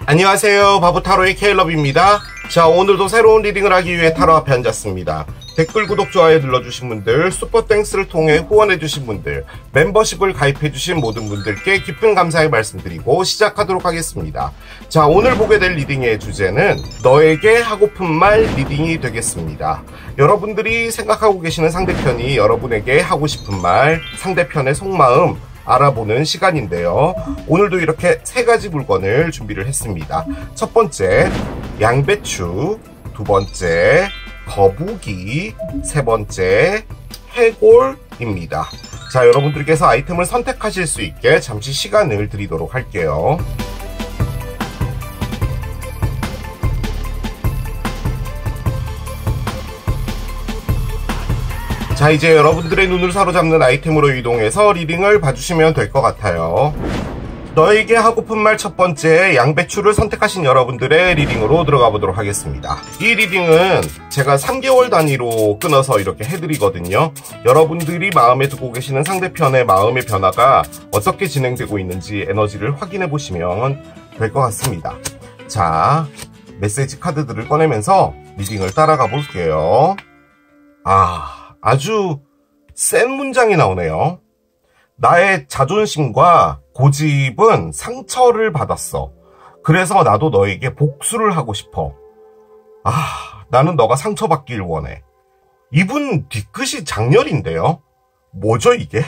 안녕하세요. 바보타로의 케일럽입니다. 자, 오늘도 새로운 리딩을 하기 위해 타로 앞에 앉았습니다. 댓글, 구독, 좋아요 눌러주신 분들, 슈퍼땡스를 통해 후원해주신 분들, 멤버십을 가입해주신 모든 분들께 깊은 감사의 말씀드리고 시작하도록 하겠습니다. 자, 오늘 보게 될 리딩의 주제는 너에게 하고픈 말 리딩이 되겠습니다. 여러분들이 생각하고 계시는 상대편이 여러분에게 하고 싶은 말, 상대편의 속마음 알아보는 시간인데요. 오늘도 이렇게 세 가지 물건을 준비를 했습니다. 첫 번째, 양배추. 두 번째, 거북이. 세 번째, 해골입니다. 자, 여러분들께서 아이템을 선택하실 수 있게 잠시 시간을 드리도록 할게요. 자, 이제 여러분들의 눈을 사로잡는 아이템으로 이동해서 리딩을 봐주시면 될 것 같아요. 너에게 하고픈 말 첫 번째, 양배추를 선택하신 여러분들의 리딩으로 들어가 보도록 하겠습니다. 이 리딩은 제가 3개월 단위로 끊어서 이렇게 해드리거든요. 여러분들이 마음에 두고 계시는 상대편의 마음의 변화가 어떻게 진행되고 있는지 에너지를 확인해 보시면 될 것 같습니다. 자, 메시지 카드들을 꺼내면서 리딩을 따라가 볼게요. 아주 센 문장이 나오네요. 나의 자존심과 고집은 상처를 받았어. 그래서 나도 너에게 복수를 하고 싶어. 나는 너가 상처받길 원해. 이분 뒤끝이 장렬인데요. 뭐죠 이게?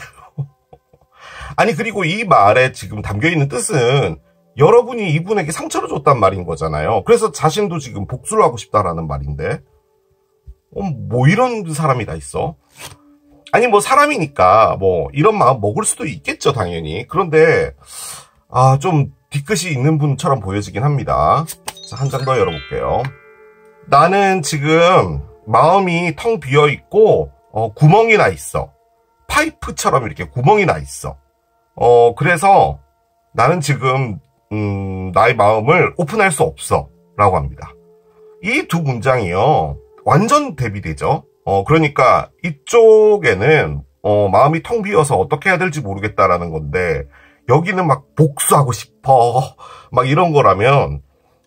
아니, 그리고 이 말에 지금 담겨있는 뜻은 여러분이 이분에게 상처를 줬단 말인 거잖아요. 그래서 자신도 지금 복수를 하고 싶다라는 말인데, 뭐 이런 사람이 다 있어? 아니, 뭐 사람이니까 뭐 이런 마음 먹을 수도 있겠죠, 당연히. 그런데 좀 뒤끝이 있는 분처럼 보여지긴 합니다. 자, 한 장 더 열어볼게요. 나는 지금 마음이 텅 비어있고 구멍이 나 있어. 파이프처럼 이렇게 구멍이 나 있어. 그래서 나는 지금 나의 마음을 오픈할 수 없어 라고 합니다. 이 두 문장이요, 완전 대비되죠. 그러니까 이쪽에는 마음이 텅 비어서 어떻게 해야 될지 모르겠다라는 건데, 여기는 막 복수하고 싶어 막 이런 거라면,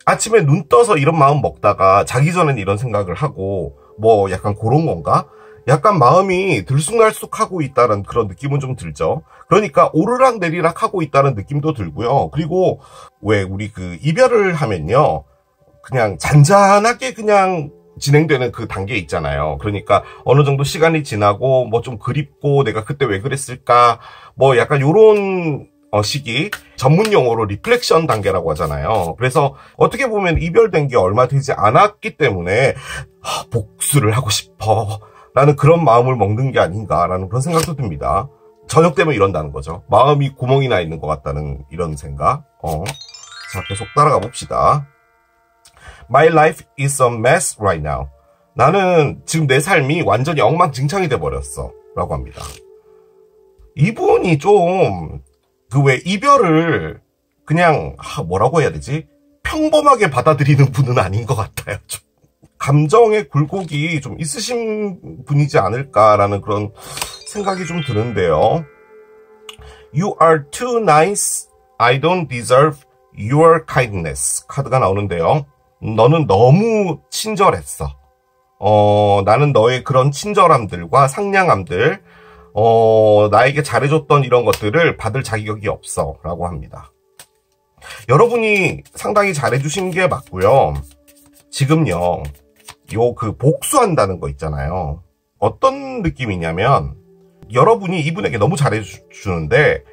아침에 눈 떠서 이런 마음 먹다가 자기 전엔 이런 생각을 하고 뭐 약간 그런 건가? 약간 마음이 들쑥날쑥하고 있다는 그런 느낌은 좀 들죠. 그러니까 오르락 내리락 하고 있다는 느낌도 들고요. 그리고 왜 우리 그 이별을 하면요, 그냥 잔잔하게 그냥 진행되는 그 단계 있잖아요. 그러니까 어느 정도 시간이 지나고 뭐 좀 그립고 내가 그때 왜 그랬을까, 뭐 약간 요런 시기, 전문 용어로 리플렉션 단계라고 하잖아요. 그래서 어떻게 보면 이별된 게 얼마 되지 않았기 때문에 복수를 하고 싶어 라는 그런 마음을 먹는 게 아닌가라는 그런 생각도 듭니다. 저녁 되면 이런다는 거죠. 마음이 구멍이 나 있는 것 같다는 이런 생각. 자, 계속 따라가 봅시다. My life is a mess right now. 나는 지금 내 삶이 완전히 엉망진창이 돼버렸어 라고 합니다. 이분이 좀 그 왜 이별을 그냥 뭐라고 해야 되지? 평범하게 받아들이는 분은 아닌 것 같아요. 좀 감정의 굴곡이 좀 있으신 분이지 않을까라는 그런 생각이 좀 드는데요. You are too nice. I don't deserve your kindness. 카드가 나오는데요. 너는 너무 친절했어. 나는 너의 그런 친절함들과 상냥함들, 나에게 잘해줬던 이런 것들을 받을 자격이 없어 라고 합니다. 여러분이 상당히 잘해주신 게 맞고요. 지금요, 그 복수한다는 거 있잖아요. 어떤 느낌이냐면, 여러분이 이분에게 너무 잘해주는데,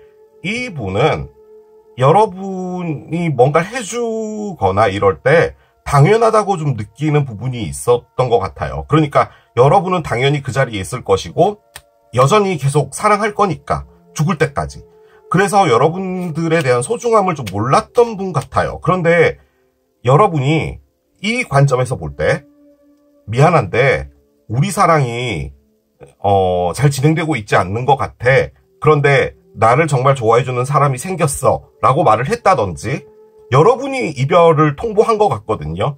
이분은 여러분이 뭔가를 해주거나 이럴 때 당연하다고 좀 느끼는 부분이 있었던 것 같아요. 그러니까 여러분은 당연히 그 자리에 있을 것이고 여전히 계속 사랑할 거니까, 죽을 때까지. 그래서 여러분들에 대한 소중함을 좀 몰랐던 분 같아요. 그런데 여러분이 이 관점에서 볼 때, 미안한데 우리 사랑이 잘 진행되고 있지 않는 것 같아. 그런데 나를 정말 좋아해주는 사람이 생겼어 라고 말을 했다든지, 여러분이 이별을 통보한 것 같거든요.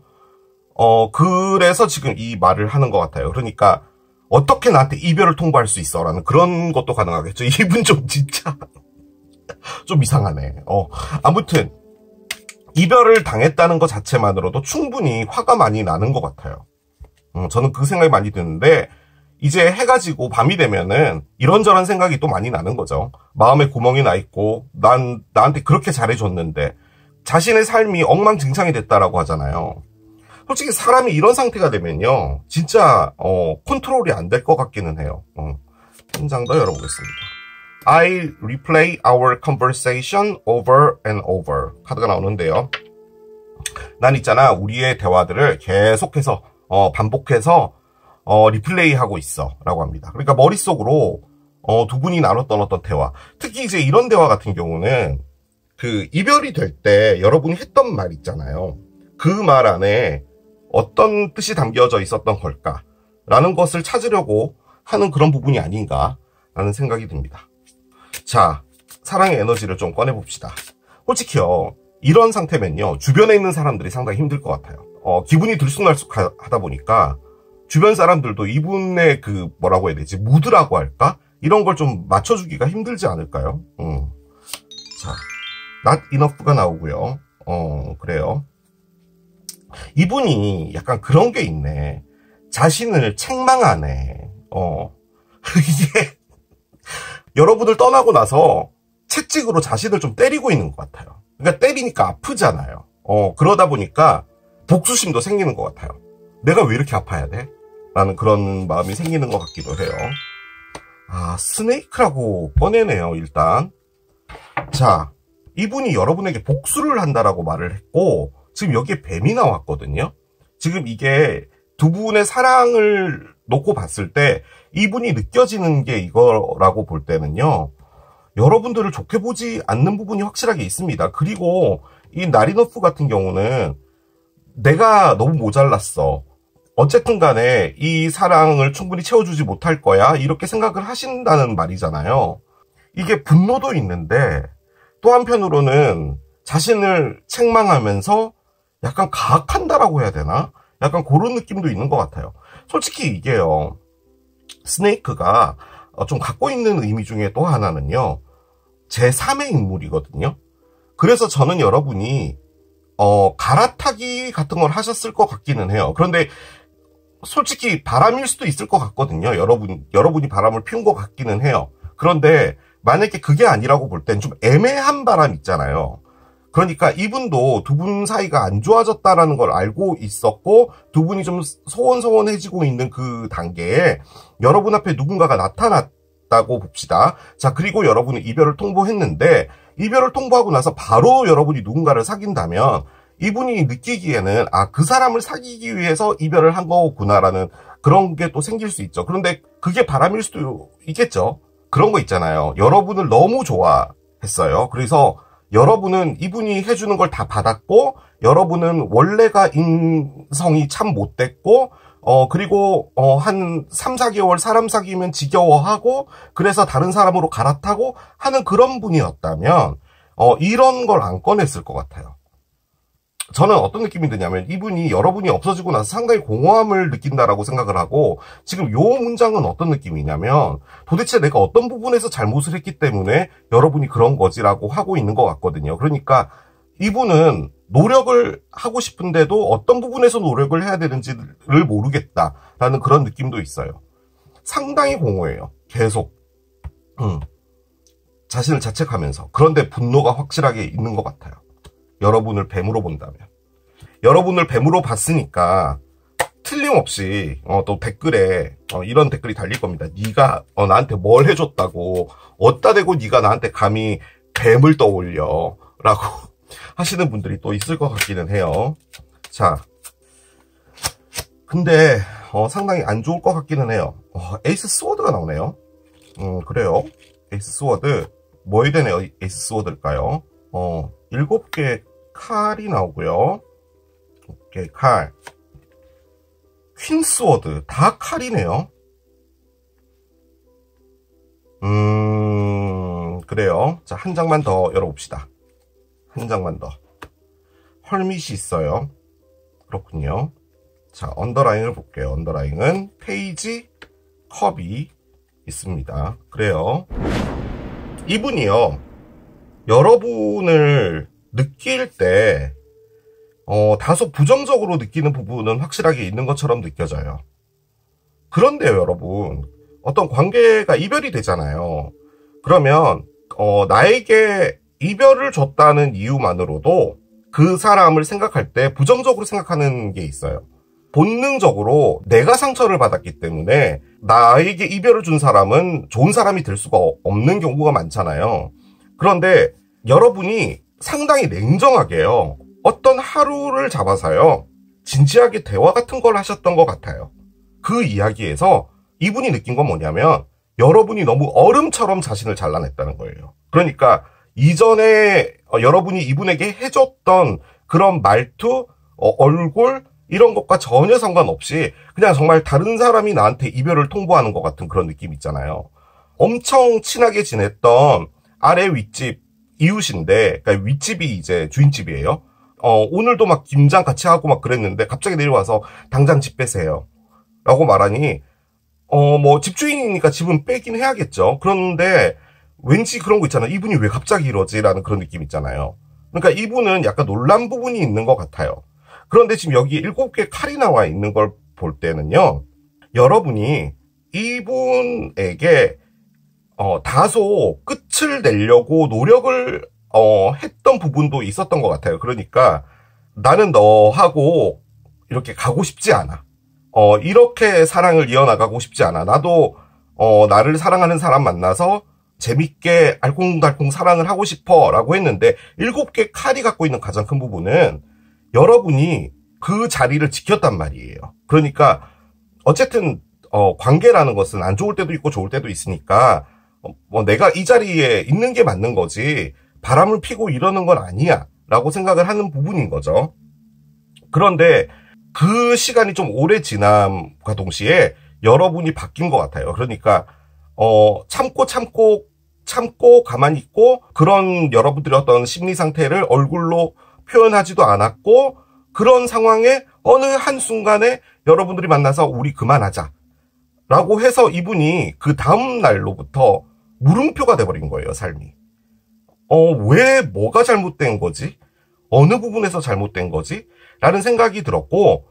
그래서 지금 이 말을 하는 것 같아요. 그러니까 어떻게 나한테 이별을 통보할 수 있어 라는 그런 것도 가능하겠죠. 이분 좀 진짜 좀 이상하네. 아무튼 이별을 당했다는 것 자체만으로도 충분히 화가 많이 나는 것 같아요. 저는 그 생각이 많이 드는데, 이제 해가 지고 밤이 되면은 이런저런 생각이 또 많이 나는 거죠. 마음에 구멍이 나 있고, 나한테 그렇게 잘해줬는데, 자신의 삶이 엉망진창이 됐다라고 하잖아요. 솔직히 사람이 이런 상태가 되면요, 진짜 컨트롤이 안 될 것 같기는 해요. 한 장 더 열어보겠습니다. I replay our conversation over and over. 카드가 나오는데요. 난 있잖아, 우리의 대화들을 계속해서 반복해서 리플레이하고 있어 라고 합니다. 그러니까 머릿속으로 두 분이 나눴던 어떤 대화, 특히 이제 이런 대화 같은 경우는 그 이별이 될 때 여러분이 했던 말 있잖아요. 그 말 안에 어떤 뜻이 담겨져 있었던 걸까 라는 것을 찾으려고 하는 그런 부분이 아닌가 라는 생각이 듭니다. 자, 사랑의 에너지를 좀 꺼내봅시다. 솔직히요, 이런 상태면요, 주변에 있는 사람들이 상당히 힘들 것 같아요. 기분이 들쑥날쑥 하다 보니까 주변 사람들도 이분의 그 뭐라고 해야 되지, 무드라고 할까? 이런 걸 좀 맞춰주기가 힘들지 않을까요? 자, not enough가 나오고요. 그래요. 이분이 약간 그런 게 있네. 자신을 책망하네. 이게 여러분을 떠나고 나서 채찍으로 자신을 좀 때리고 있는 것 같아요. 그러니까 때리니까 아프잖아요. 그러다 보니까 복수심도 생기는 것 같아요. 내가 왜 이렇게 아파야 돼? 라는 그런 마음이 생기는 것 같기도 해요. 아, 스네이크라고 꺼내네요, 일단. 자, 이분이 여러분에게 복수를 한다라고 말을 했고, 지금 여기에 뱀이 나왔거든요. 지금 이게 두 분의 사랑을 놓고 봤을 때 이분이 느껴지는 게 이거라고 볼 때는요, 여러분들을 좋게 보지 않는 부분이 확실하게 있습니다. 그리고 이 나리너프 같은 경우는 내가 너무 모자랐어, 어쨌든 간에 이 사랑을 충분히 채워주지 못할 거야, 이렇게 생각을 하신다는 말이잖아요. 이게 분노도 있는데 또 한편으로는 자신을 책망하면서 약간 가학한다라고 해야 되나? 약간 그런 느낌도 있는 것 같아요. 솔직히 이게요, 스네이크가 좀 갖고 있는 의미 중에 또 하나는요, 제3의 인물이거든요. 그래서 저는 여러분이 갈아타기 같은 걸 하셨을 것 같기는 해요. 그런데 솔직히 바람일 수도 있을 것 같거든요. 여러분이 바람을 피운 것 같기는 해요. 그런데 만약에 그게 아니라고 볼 땐 좀 애매한 바람 있잖아요. 그러니까 이분도 두 분 사이가 안 좋아졌다라는 걸 알고 있었고, 두 분이 좀 소원소원해지고 있는 그 단계에 여러분 앞에 누군가가 나타났다고 봅시다. 자, 그리고 여러분은 이별을 통보했는데, 이별을 통보하고 나서 바로 여러분이 누군가를 사귄다면 이분이 느끼기에는 그 사람을 사귀기 위해서 이별을 한 거구나라는 그런 게 또 생길 수 있죠. 그런데 그게 바람일 수도 있겠죠. 그런 거 있잖아요. 여러분을 너무 좋아했어요. 그래서 여러분은 이분이 해주는 걸 다 받았고, 여러분은 원래가 인성이 참 못됐고, 그리고 한 3, 4개월 사람 사귀면 지겨워하고, 그래서 다른 사람으로 갈아타고 하는 그런 분이었다면 이런 걸 안 꺼냈을 것 같아요. 저는 어떤 느낌이 드냐면, 이분이 여러분이 없어지고 나서 상당히 공허함을 느낀다라고 생각을 하고, 지금 요 문장은 어떤 느낌이냐면, 도대체 내가 어떤 부분에서 잘못을 했기 때문에 여러분이 그런 거지라고 하고 있는 것 같거든요. 그러니까 이분은 노력을 하고 싶은데도 어떤 부분에서 노력을 해야 되는지를 모르겠다라는 그런 느낌도 있어요. 상당히 공허해요. 계속 자신을 자책하면서. 그런데 분노가 확실하게 있는 것 같아요. 여러분을 뱀으로 본다면. 여러분을 뱀으로 봤으니까 틀림없이 또 댓글에 이런 댓글이 달릴 겁니다. 네가 나한테 뭘 해줬다고, 어따 대고 네가 나한테 감히 뱀을 떠올려 라고 하시는 분들이 또 있을 것 같기는 해요. 자, 근데 상당히 안 좋을 것 같기는 해요. 에이스 스워드가 나오네요. 그래요. 에이스 스워드 뭐 해야 되네요. 에이스 스워드일까요? 7개 칼이 나오고요. 오케이, 칼. 퀸 스워드, 다 칼이네요. 그래요. 자, 한 장만 더 열어봅시다. 한 장만 더. 헐밋이 있어요. 그렇군요. 자, 언더라인을 볼게요. 언더라인은 페이지, 컵이 있습니다. 그래요. 이분이요, 여러분을 느낄 때 다소 부정적으로 느끼는 부분은 확실하게 있는 것처럼 느껴져요. 그런데요, 여러분. 어떤 관계가 이별이 되잖아요. 그러면, 나에게 이별을 줬다는 이유만으로도 그 사람을 생각할 때 부정적으로 생각하는 게 있어요. 본능적으로 내가 상처를 받았기 때문에 나에게 이별을 준 사람은 좋은 사람이 될 수가 없는 경우가 많잖아요. 그런데 여러분이 상당히 냉정하게요. 어떤 하루를 잡아서요. 진지하게 대화 같은 걸 하셨던 것 같아요. 그 이야기에서 이분이 느낀 건 뭐냐면 여러분이 너무 얼음처럼 자신을 잘라냈다는 거예요. 그러니까 이전에 여러분이 이분에게 해줬던 그런 말투, 얼굴 이런 것과 전혀 상관없이 그냥 정말 다른 사람이 나한테 이별을 통보하는 것 같은 그런 느낌 있잖아요. 엄청 친하게 지냈던 아래 윗집 이웃인데, 그러니까 윗집이 이제 주인집이에요. 오늘도 막 김장 같이 하고 막 그랬는데 갑자기 내려와서 당장 집 빼세요. 라고 말하니, 뭐 집주인이니까 집은 빼긴 해야겠죠. 그런데 왠지 그런 거 있잖아요. 이분이 왜 갑자기 이러지라는 그런 느낌 있잖아요. 그러니까 이분은 약간 놀란 부분이 있는 것 같아요. 그런데 지금 여기 7개 칼이 나와 있는 걸 볼 때는요. 여러분이 이분에게 다소 끝을 내려고 노력을 했던 부분도 있었던 것 같아요. 그러니까 나는 너하고 이렇게 가고 싶지 않아. 이렇게 사랑을 이어나가고 싶지 않아. 나도 나를 사랑하는 사람 만나서 재밌게 알콩달콩 사랑을 하고 싶어 라고 했는데 7개 칼이 갖고 있는 가장 큰 부분은 여러분이 그 자리를 지켰단 말이에요. 그러니까 어쨌든 관계라는 것은 안 좋을 때도 있고 좋을 때도 있으니까 내가 이 자리에 있는 게 맞는 거지 바람을 피고 이러는 건 아니야 라고 생각을 하는 부분인 거죠. 그런데 그 시간이 좀 오래 지남과 동시에 여러분이 바뀐 것 같아요. 그러니까 참고 가만히 있고 그런 여러분들의 어떤 심리 상태를 얼굴로 표현하지도 않았고 그런 상황에 어느 한순간에 여러분들이 만나서 우리 그만하자 라고 해서 이분이 그 다음 날로부터 물음표가 돼버린 거예요, 삶이. 왜 뭐가 잘못된 거지? 어느 부분에서 잘못된 거지? 라는 생각이 들었고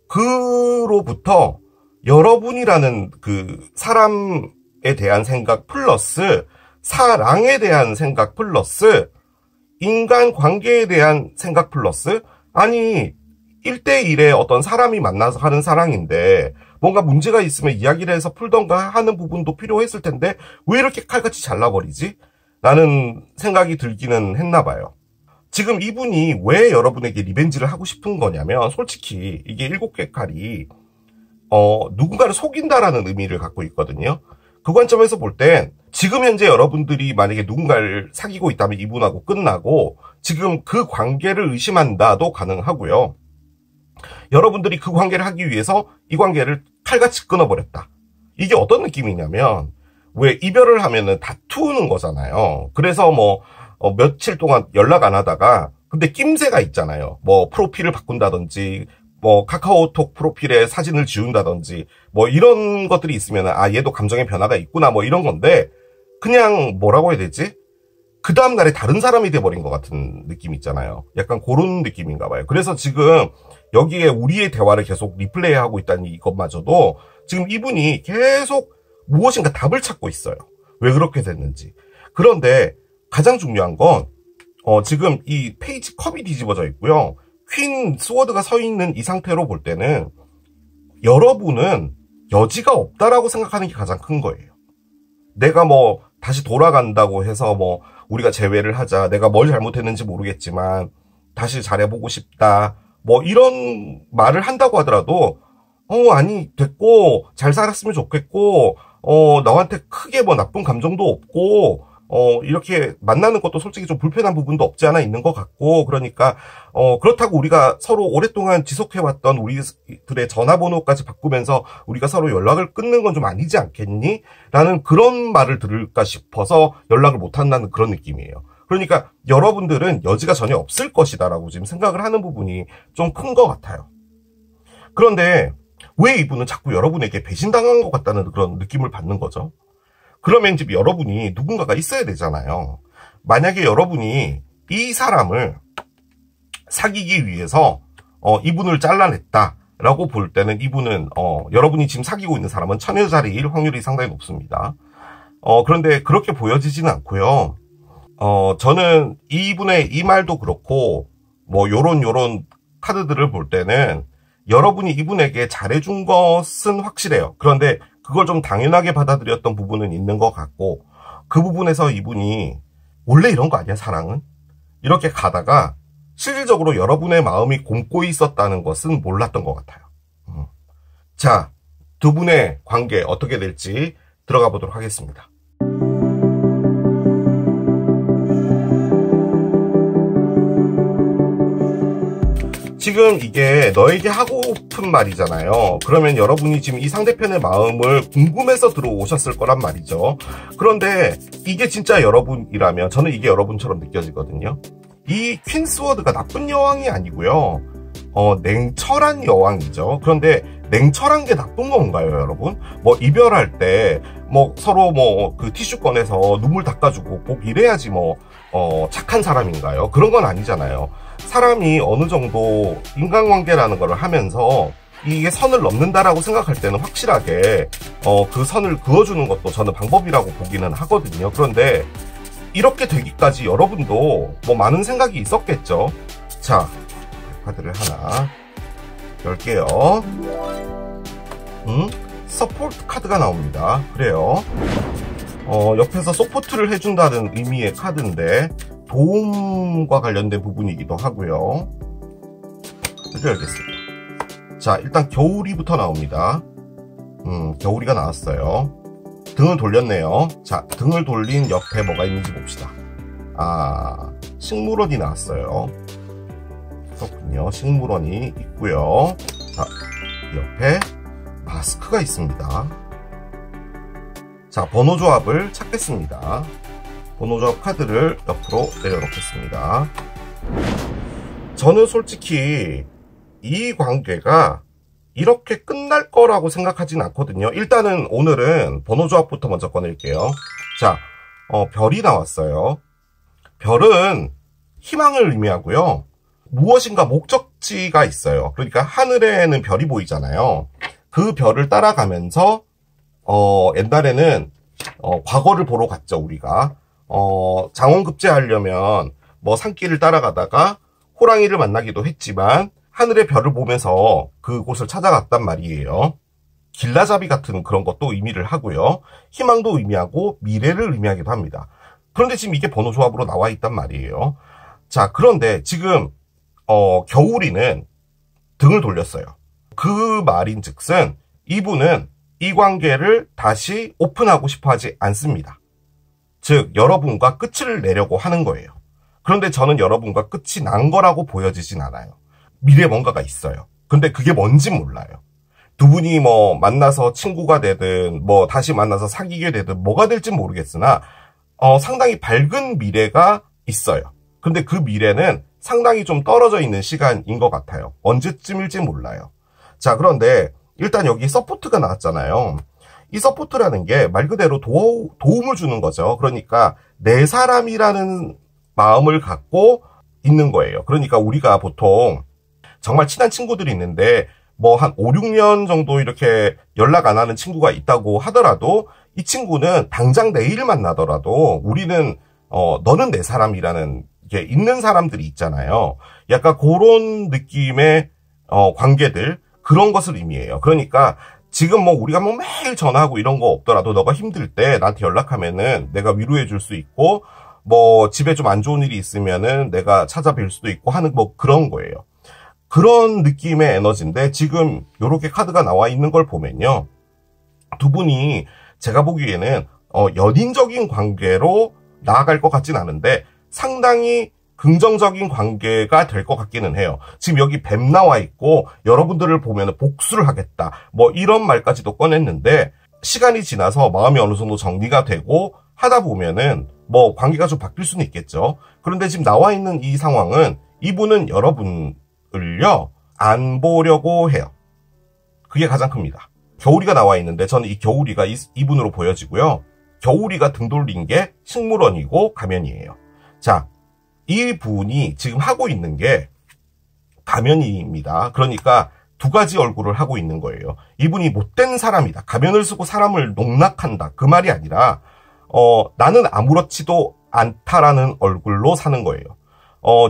그로부터 여러분이라는 그 사람에 대한 생각 플러스 사랑에 대한 생각 플러스 인간 관계에 대한 생각 플러스 아니 1대1의 어떤 사람이 만나서 하는 사랑인데 뭔가 문제가 있으면 이야기를 해서 풀던가 하는 부분도 필요했을 텐데 왜 이렇게 칼같이 잘라버리지? 라는 생각이 들기는 했나 봐요. 지금 이분이 왜 여러분에게 리벤지를 하고 싶은 거냐면 솔직히 이게 7개 칼이 누군가를 속인다라는 의미를 갖고 있거든요. 그 관점에서 볼 땐 지금 현재 여러분들이 만약에 누군가를 사귀고 있다면 이분하고 끝나고 지금 그 관계를 의심한다도 가능하고요. 여러분들이 그 관계를 하기 위해서 이 관계를 칼같이 끊어버렸다. 이게 어떤 느낌이냐면 왜 이별을 하면은 다투는 거잖아요. 그래서 뭐 며칠 동안 연락 안 하다가 근데 낌새가 있잖아요. 뭐 프로필을 바꾼다든지 뭐 카카오톡 프로필에 사진을 지운다든지 뭐 이런 것들이 있으면 아 얘도 감정의 변화가 있구나 뭐 이런 건데 그냥 뭐라고 해야 되지? 그 다음날에 다른 사람이 돼버린 것 같은 느낌 있잖아요. 약간 그런 느낌인가 봐요. 그래서 지금 여기에 우리의 대화를 계속 리플레이하고 있다는 이것마저도 지금 이분이 계속 무엇인가 답을 찾고 있어요. 왜 그렇게 됐는지. 그런데 가장 중요한 건 지금 이 페이지 컵이 뒤집어져 있고요. 퀸 스워드가 서 있는 이 상태로 볼 때는 여러분은 여지가 없다라고 생각하는 게 가장 큰 거예요. 내가 뭐 다시 돌아간다고 해서 뭐 우리가 재회를 하자. 내가 뭘 잘못했는지 모르겠지만 다시 잘해보고 싶다. 뭐 이런 말을 한다고 하더라도 아니 됐고 잘 살았으면 좋겠고 너한테 크게 뭐 나쁜 감정도 없고 이렇게 만나는 것도 솔직히 좀 불편한 부분도 없지 않아 있는 것 같고 그러니까 그렇다고 우리가 서로 오랫동안 지속해왔던 우리들의 전화번호까지 바꾸면서 우리가 서로 연락을 끊는 건 좀 아니지 않겠니? 라는 그런 말을 들을까 싶어서 연락을 못한다는 그런 느낌이에요. 그러니까 여러분들은 여지가 전혀 없을 것이다 라고 지금 생각을 하는 부분이 좀 큰 것 같아요. 그런데 왜 이분은 자꾸 여러분에게 배신당한 것 같다는 그런 느낌을 받는 거죠? 그러면 이제 여러분이 누군가가 있어야 되잖아요. 만약에 여러분이 이 사람을 사귀기 위해서 이분을 잘라냈다라고 볼 때는 이분은 여러분이 지금 사귀고 있는 사람은 처녀자리일 확률이 상당히 높습니다. 그런데 그렇게 보여지지는 않고요. 저는 이분의 이 말도 그렇고 뭐 요런 카드들을 볼 때는 여러분이 이분에게 잘해준 것은 확실해요. 그런데 그걸 좀 당연하게 받아들였던 부분은 있는 것 같고, 그 부분에서 이분이 원래 이런 거 아니야 사랑은? 이렇게 가다가 실질적으로 여러분의 마음이 곪고 있었다는 것은 몰랐던 것 같아요. 자, 두 분의 관계 어떻게 될지 들어가 보도록 하겠습니다. 지금 이게 너에게 하고픈 말이잖아요. 그러면 여러분이 지금 이 상대편의 마음을 궁금해서 들어오셨을 거란 말이죠. 그런데 이게 진짜 여러분이라면 저는 이게 여러분처럼 느껴지거든요. 이 퀸스워드가 나쁜 여왕이 아니고요. 냉철한 여왕이죠. 그런데 냉철한 게 나쁜 건가요, 여러분? 뭐 이별할 때 뭐 서로 뭐 그 티슈 꺼내서 눈물 닦아주고 꼭 이래야지 뭐 착한 사람인가요? 그런 건 아니잖아요. 사람이 어느 정도 인간관계라는 걸 하면서 이게 선을 넘는다라고 생각할 때는 확실하게 그 선을 그어주는 것도 저는 방법이라고 보기는 하거든요. 그런데 이렇게 되기까지 여러분도 뭐 많은 생각이 있었겠죠. 자, 카드를 하나 열게요. 서포트 카드가 나옵니다. 그래요. 옆에서 서포트를 해준다는 의미의 카드인데 도움과 관련된 부분이기도 하고요. 이렇게 열겠습니다. 자, 일단 겨울이부터 나옵니다. 겨울이가 나왔어요. 등을 돌렸네요. 자, 등을 돌린 옆에 뭐가 있는지 봅시다. 식물원이 나왔어요. 그렇군요. 식물원이 있고요. 자, 옆에 마스크가 있습니다. 자, 번호 조합을 찾겠습니다. 번호 조합 카드를 옆으로 내려놓겠습니다. 저는 솔직히 이 관계가 이렇게 끝날 거라고 생각하진 않거든요. 일단은 오늘은 번호 조합부터 먼저 꺼낼게요. 자, 별이 나왔어요. 별은 희망을 의미하고요. 무엇인가 목적지가 있어요. 그러니까 하늘에는 별이 보이잖아요. 그 별을 따라가면서 옛날에는 과거를 보러 갔죠, 우리가. 장원급제하려면 뭐 산길을 따라가다가 호랑이를 만나기도 했지만 하늘의 별을 보면서 그곳을 찾아갔단 말이에요. 길라잡이 같은 그런 것도 의미를 하고요. 희망도 의미하고 미래를 의미하기도 합니다. 그런데 지금 이게 번호 조합으로 나와 있단 말이에요. 자, 그런데 지금 겨울이는 등을 돌렸어요. 그 말인즉슨 이분은 이 관계를 다시 오픈하고 싶어 하지 않습니다. 즉 여러분과 끝을 내려고 하는 거예요. 그런데 저는 여러분과 끝이 난 거라고 보여지진 않아요. 미래에 뭔가가 있어요. 근데 그게 뭔지 몰라요. 두 분이 뭐 만나서 친구가 되든 뭐 다시 만나서 사귀게 되든 뭐가 될진 모르겠으나 상당히 밝은 미래가 있어요. 근데 그 미래는 상당히 좀 떨어져 있는 시간인 것 같아요. 언제쯤일지 몰라요. 자, 그런데 일단 여기 서포트가 나왔잖아요. 이 서포트라는 게 말 그대로 도움을 주는 거죠. 그러니까 내 사람이라는 마음을 갖고 있는 거예요. 그러니까 우리가 보통 정말 친한 친구들이 있는데 뭐 한 5, 6년 정도 이렇게 연락 안 하는 친구가 있다고 하더라도 이 친구는 당장 내일 만나더라도 우리는 너는 내 사람이라는 게 있는 사람들이 있잖아요. 약간 그런 느낌의 관계들, 그런 것을 의미해요. 그러니까 지금 뭐 우리가 뭐 매일 전화하고 이런 거 없더라도 너가 힘들 때 나한테 연락하면은 내가 위로해 줄 수 있고 뭐 집에 좀 안 좋은 일이 있으면은 내가 찾아뵐 수도 있고 하는 뭐 그런 거예요. 그런 느낌의 에너지인데 지금 요렇게 카드가 나와 있는 걸 보면요. 두 분이 제가 보기에는 연인적인 관계로 나아갈 것 같진 않은데 상당히 긍정적인 관계가 될 것 같기는 해요. 지금 여기 뱀 나와 있고 여러분들을 보면 복수를 하겠다 뭐 이런 말까지도 꺼냈는데 시간이 지나서 마음이 어느 정도 정리가 되고 하다 보면은 뭐 관계가 좀 바뀔 수는 있겠죠. 그런데 지금 나와 있는 이 상황은 이분은 여러분을요 안 보려고 해요. 그게 가장 큽니다. 겨울이가 나와 있는데 저는 이 겨울이가 이분으로 보여지고요. 겨울이가 등 돌린 게 식물원이고 가면이에요. 자, 이 분이 지금 하고 있는 게 가면입니다. 그러니까 두 가지 얼굴을 하고 있는 거예요. 이분이 못된 사람이다. 가면을 쓰고 사람을 농락한다. 그 말이 아니라 나는 아무렇지도 않다라는 얼굴로 사는 거예요.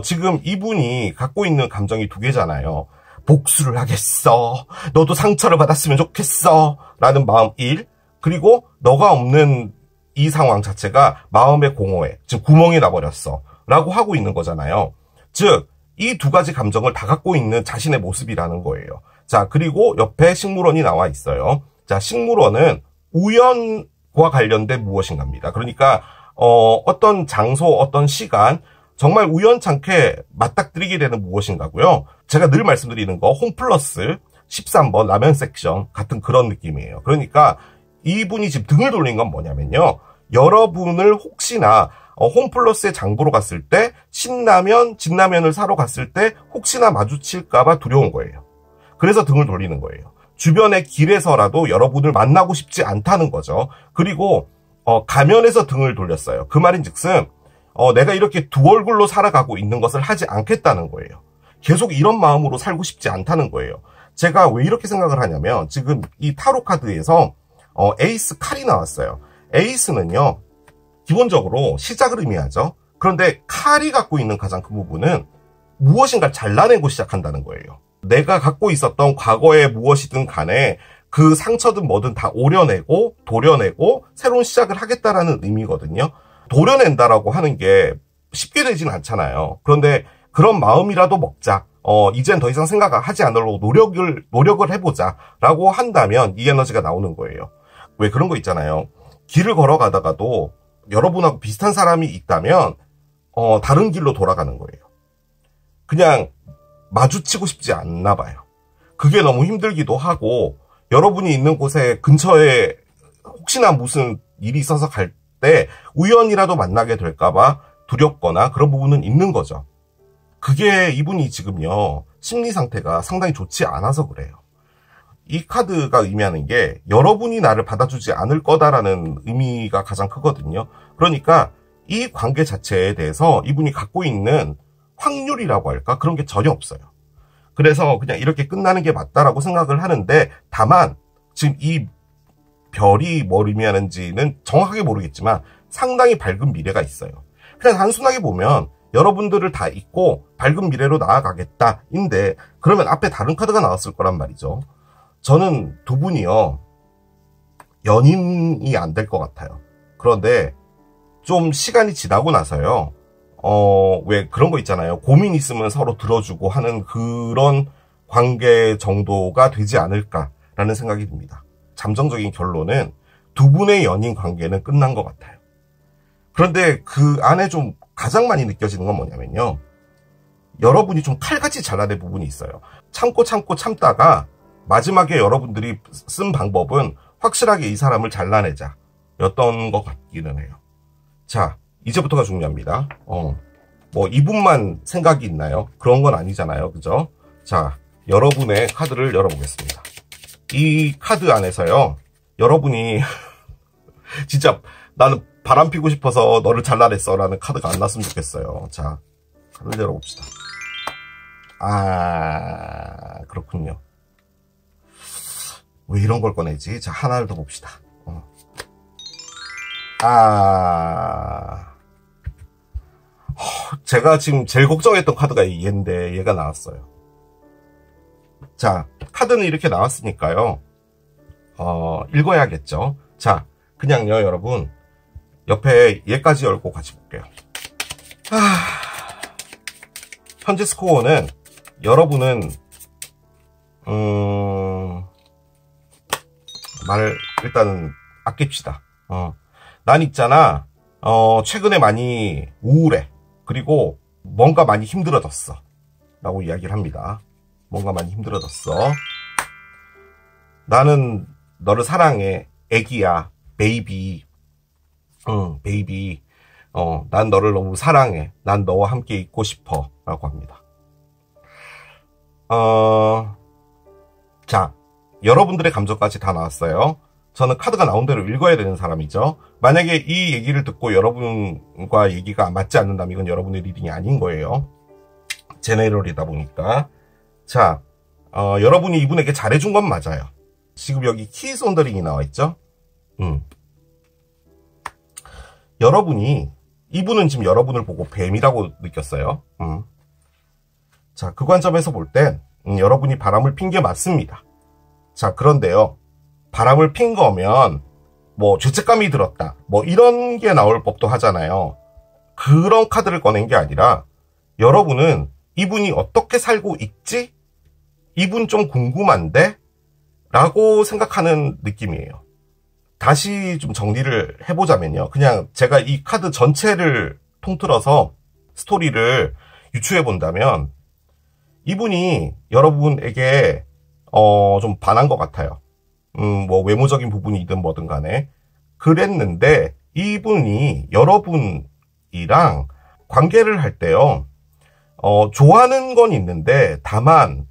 지금 이분이 갖고 있는 감정이 두 개잖아요. 복수를 하겠어. 너도 상처를 받았으면 좋겠어. 라는 마음 1. 그리고 너가 없는 이 상황 자체가 마음의 공허해. 지금 구멍이 나버렸어. 라고 하고 있는 거잖아요. 즉, 이 두 가지 감정을 다 갖고 있는 자신의 모습이라는 거예요. 자, 그리고 옆에 식물원이 나와 있어요. 자, 식물원은 우연과 관련된 무엇인가입니다. 그러니까 어떤 장소, 어떤 시간, 정말 우연찮게 맞닥뜨리게 되는 무엇인가고요. 제가 늘 말씀드리는 거 홈플러스 13번 라면 섹션 같은 그런 느낌이에요. 그러니까 이분이 지금 등을 돌린 건 뭐냐면요. 여러분을 혹시나 홈플러스에 장 보러 갔을 때 신라면, 진라면을 사러 갔을 때 혹시나 마주칠까봐 두려운 거예요. 그래서 등을 돌리는 거예요. 주변의 길에서라도 여러분을 만나고 싶지 않다는 거죠. 그리고 가면에서 등을 돌렸어요. 그 말인즉슨 내가 이렇게 두 얼굴로 살아가고 있는 것을 하지 않겠다는 거예요. 계속 이런 마음으로 살고 싶지 않다는 거예요. 제가 왜 이렇게 생각을 하냐면 지금 이 타로 카드에서 에이스 칼이 나왔어요. 에이스는요, 기본적으로 시작을 의미하죠. 그런데 칼이 갖고 있는 가장 큰 부분은 무엇인가 잘라내고 시작한다는 거예요. 내가 갖고 있었던 과거의 무엇이든 간에 그 상처든 뭐든 다 오려내고 도려내고 새로운 시작을 하겠다라는 의미거든요. 도려낸다라고 하는 게 쉽게 되진 않잖아요. 그런데 그런 마음이라도 먹자. 이젠 더 이상 생각하지 않으려고 노력을 해보자. 라고 한다면 이 에너지가 나오는 거예요. 왜 그런 거 있잖아요. 길을 걸어가다가도 여러분하고 비슷한 사람이 있다면, 다른 길로 돌아가는 거예요. 그냥 마주치고 싶지 않나 봐요. 그게 너무 힘들기도 하고, 여러분이 있는 곳에 근처에 혹시나 무슨 일이 있어서 갈 때 우연이라도 만나게 될까봐 두렵거나 그런 부분은 있는 거죠. 그게 이분이 지금요, 심리 상태가 상당히 좋지 않아서 그래요. 이 카드가 의미하는 게 여러분이 나를 받아주지 않을 거다라는 의미가 가장 크거든요. 그러니까 이 관계 자체에 대해서 이분이 갖고 있는 확률이라고 할까? 그런 게 전혀 없어요. 그래서 그냥 이렇게 끝나는 게 맞다라고 생각을 하는데, 다만 지금 이 별이 뭘 의미하는지는 정확하게 모르겠지만 상당히 밝은 미래가 있어요. 그냥 단순하게 보면 여러분들을 다 잊고 밝은 미래로 나아가겠다인데, 그러면 앞에 다른 카드가 나왔을 거란 말이죠. 저는 두 분이요, 연인이 안 될 것 같아요. 그런데 좀 시간이 지나고 나서요, 왜 그런 거 있잖아요. 고민 있으면 서로 들어주고 하는 그런 관계 정도가 되지 않을까라는 생각이 듭니다. 잠정적인 결론은 두 분의 연인 관계는 끝난 것 같아요. 그런데 그 안에 좀 가장 많이 느껴지는 건 뭐냐면요. 여러분이 좀 칼같이 잘라낸 부분이 있어요. 참고 참다가 마지막에 여러분들이 쓴 방법은 확실하게 이 사람을 잘라내자 였던 것 같기는 해요. 자, 이제부터가 중요합니다. 뭐 이분만 생각이 있나요? 그런 건 아니잖아요. 그죠? 자, 여러분의 카드를 열어보겠습니다. 이 카드 안에서요, 여러분이 진짜 나는 바람 피고 싶어서 너를 잘라냈어 라는 카드가 안 났으면 좋겠어요. 자, 카드를 열어봅시다. 그렇군요. 왜 이런 걸 꺼내지? 자, 하나를 더 봅시다. 제가 지금 제일 걱정했던 카드가 얘인데 얘가 나왔어요. 자, 카드는 이렇게 나왔으니까요. 읽어야겠죠. 자, 그냥요, 여러분. 옆에 얘까지 열고 같이 볼게요. 현재 스코어는 여러분은 말을 일단은 아낍시다. 난 있잖아. 최근에 많이 우울해. 그리고 뭔가 많이 힘들어졌어. 라고 이야기를 합니다. 뭔가 많이 힘들어졌어. 나는 너를 사랑해. 애기야. 베이비. 베이비. 난 너를 너무 사랑해. 난 너와 함께 있고 싶어. 라고 합니다. 자, 여러분들의 감정까지 다 나왔어요. 저는 카드가 나온 대로 읽어야 되는 사람이죠. 만약에 이 얘기를 듣고 여러분과 얘기가 맞지 않는다면 이건 여러분의 리딩이 아닌 거예요. 제네럴이다 보니까. 자, 여러분이 이분에게 잘해준 건 맞아요. 지금 여기 키스 온더링이 나와 있죠? 이분은 지금 여러분을 보고 뱀이라고 느꼈어요. 자, 그 관점에서 볼 땐, 여러분이 바람을 핀 게 맞습니다. 자, 그런데요. 바람을 핀 거면, 뭐, 죄책감이 들었다. 뭐, 이런 게 나올 법도 하잖아요. 그런 카드를 꺼낸 게 아니라, 여러분은 이분이 어떻게 살고 있지? 이분 좀 궁금한데? 라고 생각하는 느낌이에요. 다시 좀 정리를 해보자면요. 그냥 제가 이 카드 전체를 통틀어서 스토리를 유추해 본다면, 이분이 여러분에게, 좀 반한 것 같아요. 뭐, 외모적인 부분이든 뭐든 간에. 그랬는데, 이분이 여러분이랑 관계를 할 때요, 좋아하는 건 있는데, 다만,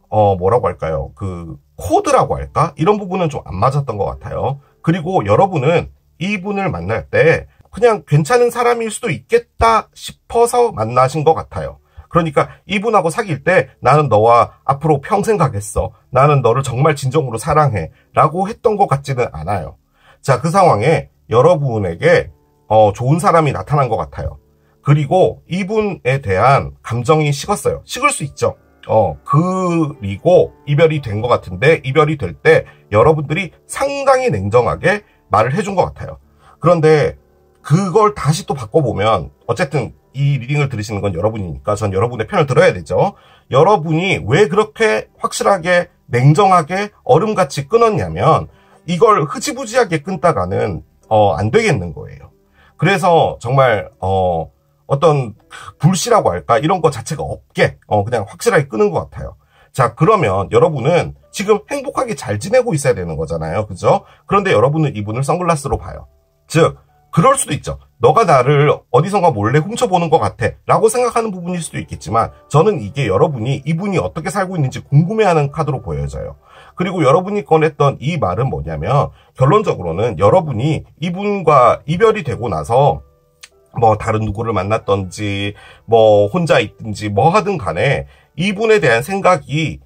뭐라고 할까요? 그, 코드라고 할까? 이런 부분은 좀 안 맞았던 것 같아요. 그리고 여러분은 이분을 만날 때, 그냥 괜찮은 사람일 수도 있겠다 싶어서 만나신 것 같아요. 그러니까 이분하고 사귈 때 나는 너와 앞으로 평생 가겠어. 나는 너를 정말 진정으로 사랑해. 라고 했던 것 같지는 않아요. 자, 그 상황에 여러분에게 좋은 사람이 나타난 것 같아요. 그리고 이분에 대한 감정이 식었어요. 식을 수 있죠. 그리고 이별이 된 것 같은데 이별이 될 때 여러분들이 상당히 냉정하게 말을 해준 것 같아요. 그런데 그걸 다시 또 바꿔보면 어쨌든 이 리딩을 들으시는 건 여러분이니까 전 여러분의 편을 들어야 되죠. 여러분이 왜 그렇게 확실하게 냉정하게 얼음같이 끊었냐면 이걸 흐지부지하게 끊다가는 안 되겠는 거예요. 그래서 정말 어떤 불씨라고 할까 이런 거 자체가 없게 그냥 확실하게 끄는 것 같아요. 자, 그러면 여러분은 지금 행복하게 잘 지내고 있어야 되는 거잖아요. 그죠? 그런데 여러분은 이분을 선글라스로 봐요. 즉 그럴 수도 있죠. 너가 나를 어디선가 몰래 훔쳐보는 것 같아 라고 생각하는 부분일 수도 있겠지만 저는 이게 여러분이 이분이 어떻게 살고 있는지 궁금해하는 카드로 보여져요. 그리고 여러분이 꺼냈던 이 말은 뭐냐면 결론적으로는 여러분이 이분과 이별이 되고 나서 뭐 다른 누구를 만났던지 뭐 혼자 있든지 뭐 하든 간에 이분에 대한 생각이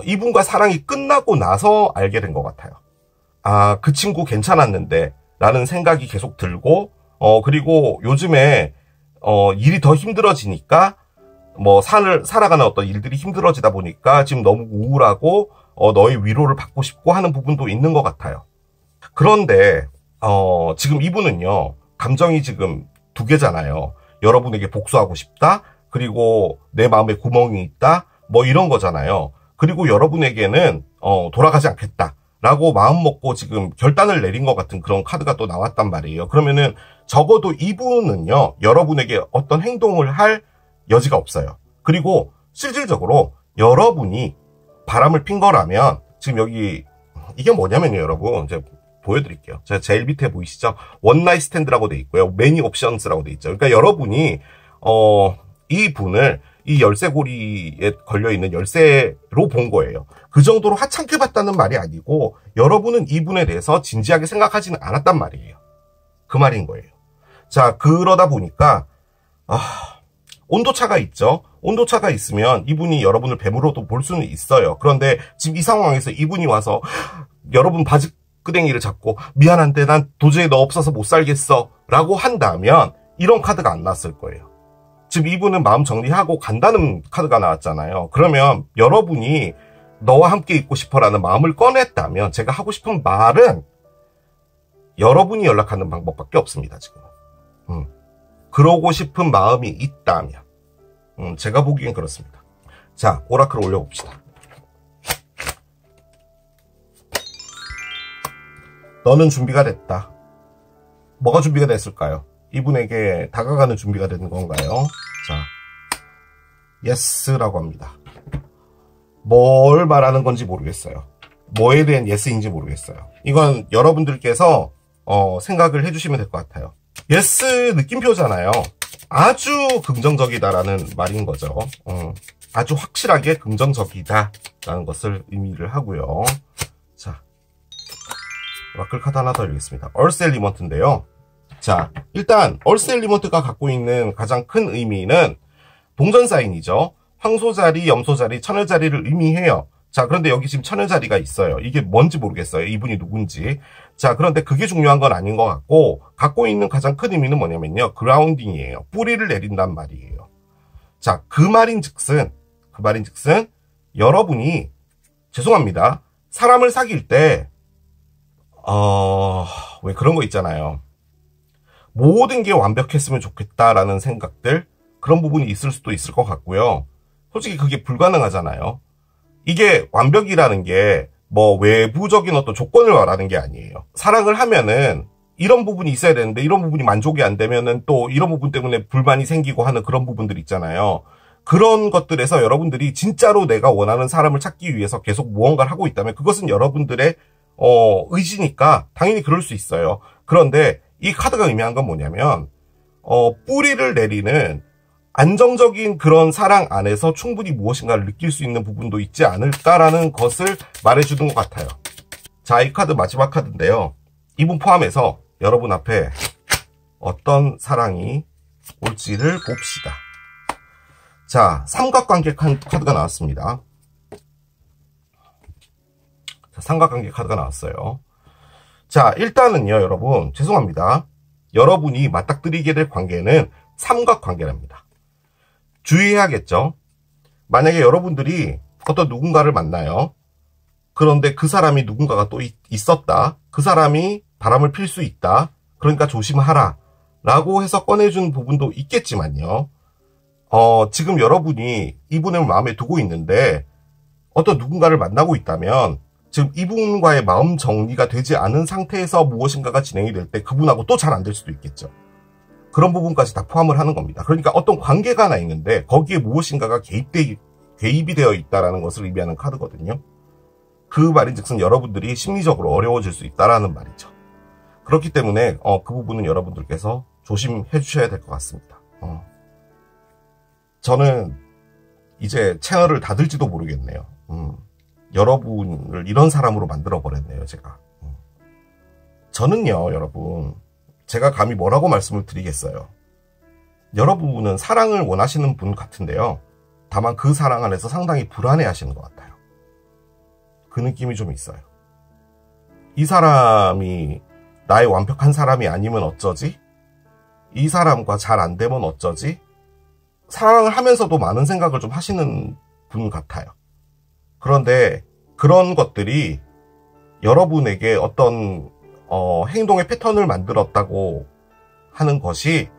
이분과 사랑이 끝나고 나서 알게 된 것 같아요. 아, 그 친구 괜찮았는데 라는 생각이 계속 들고 그리고 요즘에 일이 더 힘들어지니까 뭐 살아가는 어떤 일들이 힘들어지다 보니까 지금 너무 우울하고 너의 위로를 받고 싶고 하는 부분도 있는 것 같아요. 그런데 지금 이분은요 감정이 지금 두 개잖아요. 여러분에게 복수하고 싶다. 그리고 내 마음에 구멍이 있다. 뭐 이런 거잖아요. 그리고 여러분에게는 돌아가지 않겠다. 라고 마음 먹고 지금 결단을 내린 것 같은 그런 카드가 또 나왔단 말이에요. 그러면은 적어도 이분은요, 여러분에게 어떤 행동을 할 여지가 없어요. 그리고 실질적으로 여러분이 바람을 핀 거라면, 지금 여기, 이게 뭐냐면요, 여러분. 이제 보여드릴게요. 제가 제일 밑에 보이시죠? 원나잇 스탠드라고 돼 있고요. 매니 옵션스라고 돼 있죠. 그러니까 여러분이, 이 분을 이 열쇠고리에 걸려있는 열쇠로 본 거예요. 그 정도로 하찮게 봤다는 말이 아니고 여러분은 이분에 대해서 진지하게 생각하지는 않았단 말이에요. 그 말인 거예요. 자, 그러다 보니까 온도차가 있죠. 온도차가 있으면 이분이 여러분을 뱀으로도 볼 수는 있어요. 그런데 지금 이 상황에서 이분이 와서 여러분 바지끄댕이를 잡고 미안한데 난 도저히 너 없어서 못 살겠어 라고 한다면 이런 카드가 안 났을 거예요. 지금 이분은 마음 정리하고 간다는 카드가 나왔잖아요. 그러면 여러분이 너와 함께 있고 싶어라는 마음을 꺼냈다면 제가 하고 싶은 말은 여러분이 연락하는 방법밖에 없습니다. 지금. 그러고 싶은 마음이 있다면 제가 보기엔 그렇습니다. 자, 오라클 올려봅시다. 너는 준비가 됐다. 뭐가 준비가 됐을까요? 이분에게 다가가는 준비가 되는 건가요? 자, 예스라고 합니다. 뭘 말하는 건지 모르겠어요. 뭐에 대한 예스인지 모르겠어요. 이건 여러분들께서 생각을 해주시면 될 것 같아요. 예스 느낌표잖아요. 아주 긍정적이다라는 말인 거죠. 아주 확실하게 긍정적이다라는 것을 의미를 하고요. 자, 오라클 카드 하나 더 읽겠습니다. 얼스 엘리먼트인데요. 자, 일단 얼스 엘리먼트가 갖고 있는 가장 큰 의미는 동전 사인이죠. 황소자리, 염소자리, 처녀자리를 의미해요. 자, 그런데 여기 지금 처녀자리가 있어요. 이게 뭔지 모르겠어요. 이분이 누군지. 자, 그런데 그게 중요한 건 아닌 것 같고, 갖고 있는 가장 큰 의미는 뭐냐면요. 그라운딩이에요. 뿌리를 내린단 말이에요. 자, 그 말인즉슨, 여러분이, 죄송합니다. 사람을 사귈 때, 왜 그런 거 있잖아요. 모든 게 완벽했으면 좋겠다라는 생각들, 그런 부분이 있을 수도 있을 것 같고요. 솔직히 그게 불가능하잖아요. 이게 완벽이라는 게 뭐 외부적인 어떤 조건을 말하는 게 아니에요. 사랑을 하면은 이런 부분이 있어야 되는데 이런 부분이 만족이 안 되면은 또 이런 부분 때문에 불만이 생기고 하는 그런 부분들 있잖아요. 그런 것들에서 여러분들이 진짜로 내가 원하는 사람을 찾기 위해서 계속 무언가를 하고 있다면 그것은 여러분들의 의지니까 당연히 그럴 수 있어요. 그런데 이 카드가 의미한 건 뭐냐면 뿌리를 내리는 안정적인 그런 사랑 안에서 충분히 무엇인가를 느낄 수 있는 부분도 있지 않을까라는 것을 말해주는 것 같아요. 자, 이 카드 마지막 카드인데요. 이분 포함해서 여러분 앞에 어떤 사랑이 올지를 봅시다. 자, 삼각관계 카드가 나왔습니다. 자, 삼각관계 카드가 나왔어요. 자, 일단은요, 여러분, 죄송합니다. 여러분이 맞닥뜨리게 될 관계는 삼각관계랍니다. 주의해야겠죠? 만약에 여러분들이 어떤 누군가를 만나요. 그런데 그 사람이 누군가가 또 있었다. 그 사람이 바람을 필 수 있다. 그러니까 조심하라. 라고 해서 꺼내준 부분도 있겠지만요. 지금 여러분이 이분을 마음에 두고 있는데 어떤 누군가를 만나고 있다면 지금 이분과의 마음 정리가 되지 않은 상태에서 무엇인가가 진행이 될 때 그분하고 또 잘 안 될 수도 있겠죠. 그런 부분까지 다 포함을 하는 겁니다. 그러니까 어떤 관계가 하나 있는데 거기에 무엇인가가 개입이 되어 있다는 것을 의미하는 카드거든요. 그 말인즉슨 여러분들이 심리적으로 어려워질 수 있다는 말이죠. 그렇기 때문에 그 부분은 여러분들께서 조심해 주셔야 될 것 같습니다. 저는 이제 채널을 닫을지도 모르겠네요. 여러분을 이런 사람으로 만들어버렸네요, 제가. 저는요, 여러분, 제가 감히 뭐라고 말씀을 드리겠어요. 여러분은 사랑을 원하시는 분 같은데요. 다만 그 사랑 안에서 상당히 불안해 하시는 것 같아요. 그 느낌이 좀 있어요. 이 사람이 나의 완벽한 사람이 아니면 어쩌지? 이 사람과 잘 안 되면 어쩌지? 사랑을 하면서도 많은 생각을 좀 하시는 분 같아요. 그런데 그런 것들이 여러분에게 어떤 행동의 패턴을 만들었다고 하는 것이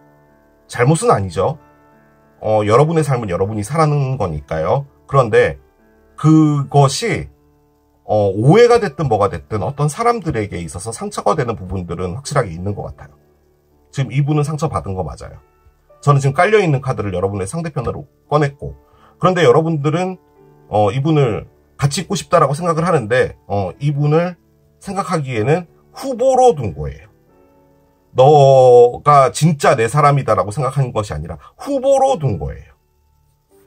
잘못은 아니죠. 여러분의 삶은 여러분이 살아가는 거니까요. 그런데 그것이 오해가 됐든 뭐가 됐든 어떤 사람들에게 있어서 상처가 되는 부분들은 확실하게 있는 것 같아요. 지금 이분은 상처받은 거 맞아요. 저는 지금 깔려있는 카드를 여러분의 상대편으로 꺼냈고, 그런데 여러분들은 이분을 같이 있고 싶다라고 생각을 하는데 이분을 생각하기에는 후보로 둔 거예요. 너가 진짜 내 사람이다라고 생각하는 것이 아니라 후보로 둔 거예요.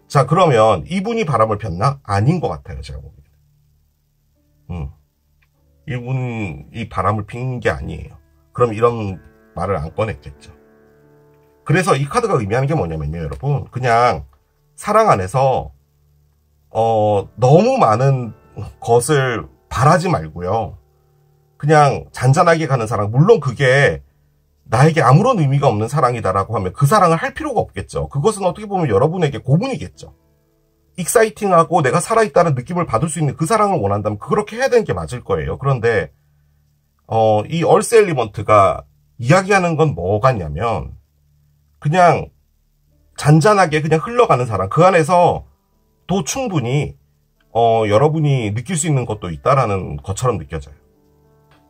자, 그러면 이분이 바람을 폈나? 아닌 것 같아요, 제가 보기에는. 이분이 바람을 핀 게 아니에요. 그럼 이런 말을 안 꺼냈겠죠. 그래서 이 카드가 의미하는 게 뭐냐면요, 여러분. 그냥 사랑 안에서 너무 많은 것을 바라지 말고요. 그냥 잔잔하게 가는 사랑. 물론 그게 나에게 아무런 의미가 없는 사랑이다라고 하면 그 사랑을 할 필요가 없겠죠. 그것은 어떻게 보면 여러분에게 고문이겠죠. 익사이팅하고 내가 살아있다는 느낌을 받을 수 있는 그 사랑을 원한다면 그렇게 해야 되는 게 맞을 거예요. 그런데 이 얼스 엘리먼트가 이야기하는 건 뭐 같냐면 그냥 잔잔하게 그냥 흘러가는 사랑. 그 안에서 또 충분히 여러분이 느낄 수 있는 것도 있다라는 것처럼 느껴져요.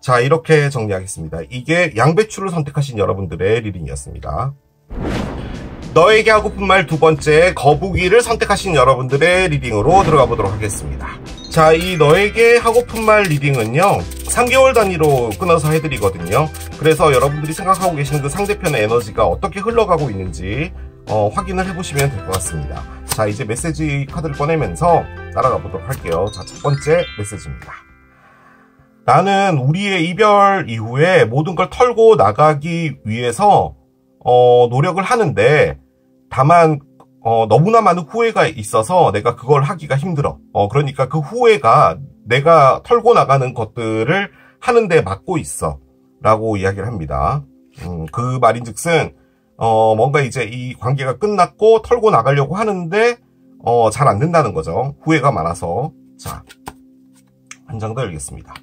자, 이렇게 정리하겠습니다. 이게 양배추를 선택하신 여러분들의 리딩이었습니다. 너에게 하고픈 말 두 번째, 거북이를 선택하신 여러분들의 리딩으로 들어가 보도록 하겠습니다. 자, 이 너에게 하고픈 말 리딩은요, 3개월 단위로 끊어서 해드리거든요. 그래서 여러분들이 생각하고 계시는 그 상대편의 에너지가 어떻게 흘러가고 있는지 확인을 해보시면 될 것 같습니다. 자, 이제 메시지 카드를 꺼내면서 따라가 보도록 할게요. 자, 첫 번째 메시지입니다. 나는 우리의 이별 이후에 모든 걸 털고 나가기 위해서 노력을 하는데, 다만 너무나 많은 후회가 있어서 내가 그걸 하기가 힘들어. 그러니까 그 후회가 내가 털고 나가는 것들을 하는데 막고 있어. 라고 이야기를 합니다. 그 말인즉슨, 뭔가 이제 이 관계가 끝났고 털고 나가려고 하는데, 잘 안 된다는 거죠. 후회가 많아서. 자, 한 장 더 열겠습니다.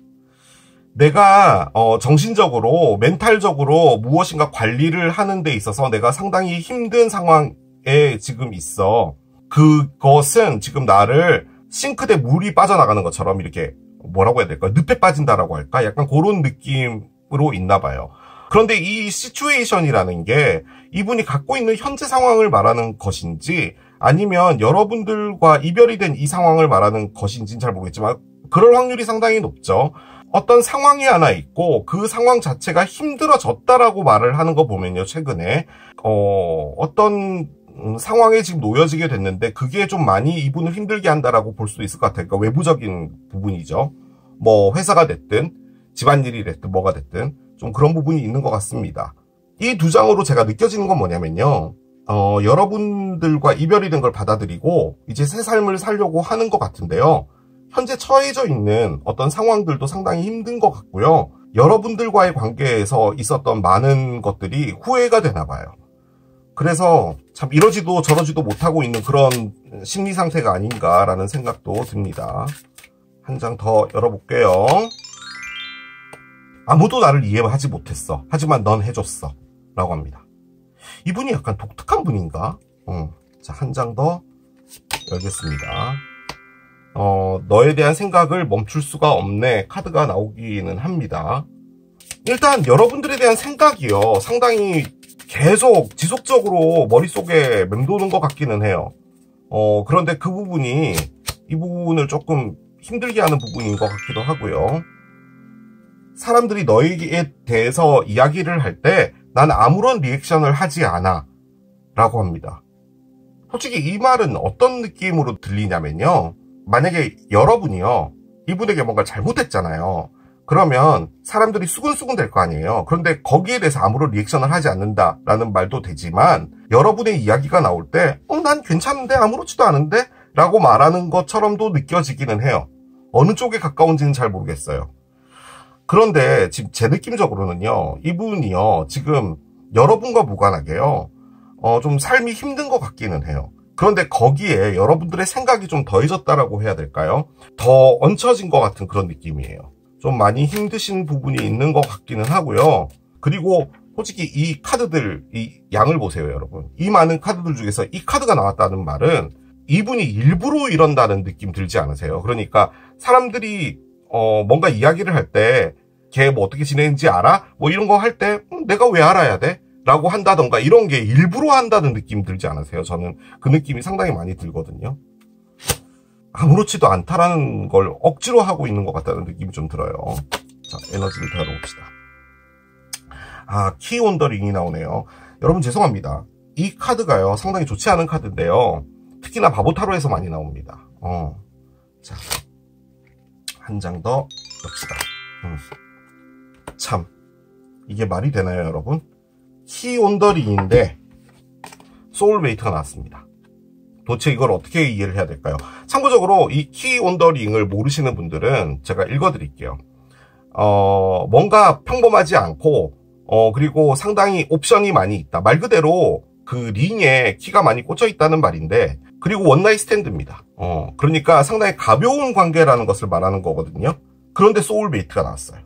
내가, 정신적으로, 멘탈적으로 무엇인가 관리를 하는 데 있어서 내가 상당히 힘든 상황에 지금 있어. 그것은 지금 나를 싱크대 물이 빠져나가는 것처럼 이렇게, 뭐라고 해야 될까? 늪에 빠진다라고 할까? 약간 그런 느낌으로 있나 봐요. 그런데 이 시츄에이션이라는 게 이분이 갖고 있는 현재 상황을 말하는 것인지 아니면 여러분들과 이별이 된 이 상황을 말하는 것인지는 잘 모르겠지만 그럴 확률이 상당히 높죠. 어떤 상황이 하나 있고 그 상황 자체가 힘들어졌다라고 말을 하는 거 보면요. 최근에 어떤 상황에 지금 놓여지게 됐는데 그게 좀 많이 이분을 힘들게 한다라고 볼 수도 있을 것 같아요. 그러니까 외부적인 부분이죠. 뭐 회사가 됐든 집안일이 됐든 뭐가 됐든 좀 그런 부분이 있는 것 같습니다. 이 두 장으로 제가 느껴지는 건 뭐냐면요. 여러분들과 이별이 된 걸 받아들이고 이제 새 삶을 살려고 하는 것 같은데요. 현재 처해져 있는 어떤 상황들도 상당히 힘든 것 같고요. 여러분들과의 관계에서 있었던 많은 것들이 후회가 되나 봐요. 그래서 참 이러지도 저러지도 못하고 있는 그런 심리 상태가 아닌가라는 생각도 듭니다. 한 장 더 열어볼게요. 아무도 나를 이해하지 못했어. 하지만 넌 해줬어. 라고 합니다. 이분이 약간 독특한 분인가? 자, 한 장 더 열겠습니다. 너에 대한 생각을 멈출 수가 없네. 카드가 나오기는 합니다. 일단 여러분들에 대한 생각이요. 상당히 계속 지속적으로 머릿속에 맴도는 것 같기는 해요. 그런데 그 부분이 이 부분을 조금 힘들게 하는 부분인 것 같기도 하고요. 사람들이 너에게 대해서 이야기를 할 때 난 아무런 리액션을 하지 않아 라고 합니다. 솔직히 이 말은 어떤 느낌으로 들리냐면요. 만약에 여러분이요. 이분에게 뭔가 잘못했잖아요. 그러면 사람들이 수근수근 될 거 아니에요. 그런데 거기에 대해서 아무런 리액션을 하지 않는다라는 말도 되지만 여러분의 이야기가 나올 때 난 괜찮은데 아무렇지도 않은데 라고 말하는 것처럼도 느껴지기는 해요. 어느 쪽에 가까운지는 잘 모르겠어요. 그런데 지금 제 느낌적으로는요. 이분이요. 지금 여러분과 무관하게요. 좀 삶이 힘든 것 같기는 해요. 그런데 거기에 여러분들의 생각이 좀 더해졌다라고 해야 될까요? 더 얹혀진 것 같은 그런 느낌이에요. 좀 많이 힘드신 부분이 있는 것 같기는 하고요. 그리고 솔직히 이 카드들, 이 양을 보세요, 여러분. 이 많은 카드들 중에서 이 카드가 나왔다는 말은 이분이 일부러 이런다는 느낌 들지 않으세요? 그러니까 사람들이 뭔가 이야기를 할 때 걔 뭐 어떻게 지내는지 알아? 뭐 이런 거 할 때 내가 왜 알아야 돼? 라고 한다던가 이런 게 일부러 한다는 느낌 들지 않으세요? 저는 그 느낌이 상당히 많이 들거든요. 아무렇지도 않다라는 걸 억지로 하고 있는 것 같다는 느낌이 좀 들어요. 자, 에너지를 더 열어봅시다. 키 온 더 링이 나오네요. 여러분 죄송합니다. 이 카드가요 상당히 좋지 않은 카드인데요. 특히나 바보타로에서 많이 나옵니다. 자, 한 장 더 엽시다. 참 이게 말이 되나요, 여러분? 키 온 더 링인데 소울메이트가 나왔습니다. 도대체 이걸 어떻게 이해를 해야 될까요? 참고적으로 이 키 온 더 링을 모르시는 분들은 제가 읽어드릴게요. 뭔가 평범하지 않고 그리고 상당히 옵션이 많이 있다. 말 그대로 그 링에 키가 많이 꽂혀 있다는 말인데 그리고 원나잇 스탠드입니다. 그러니까 상당히 가벼운 관계라는 것을 말하는 거거든요. 그런데 소울메이트가 나왔어요.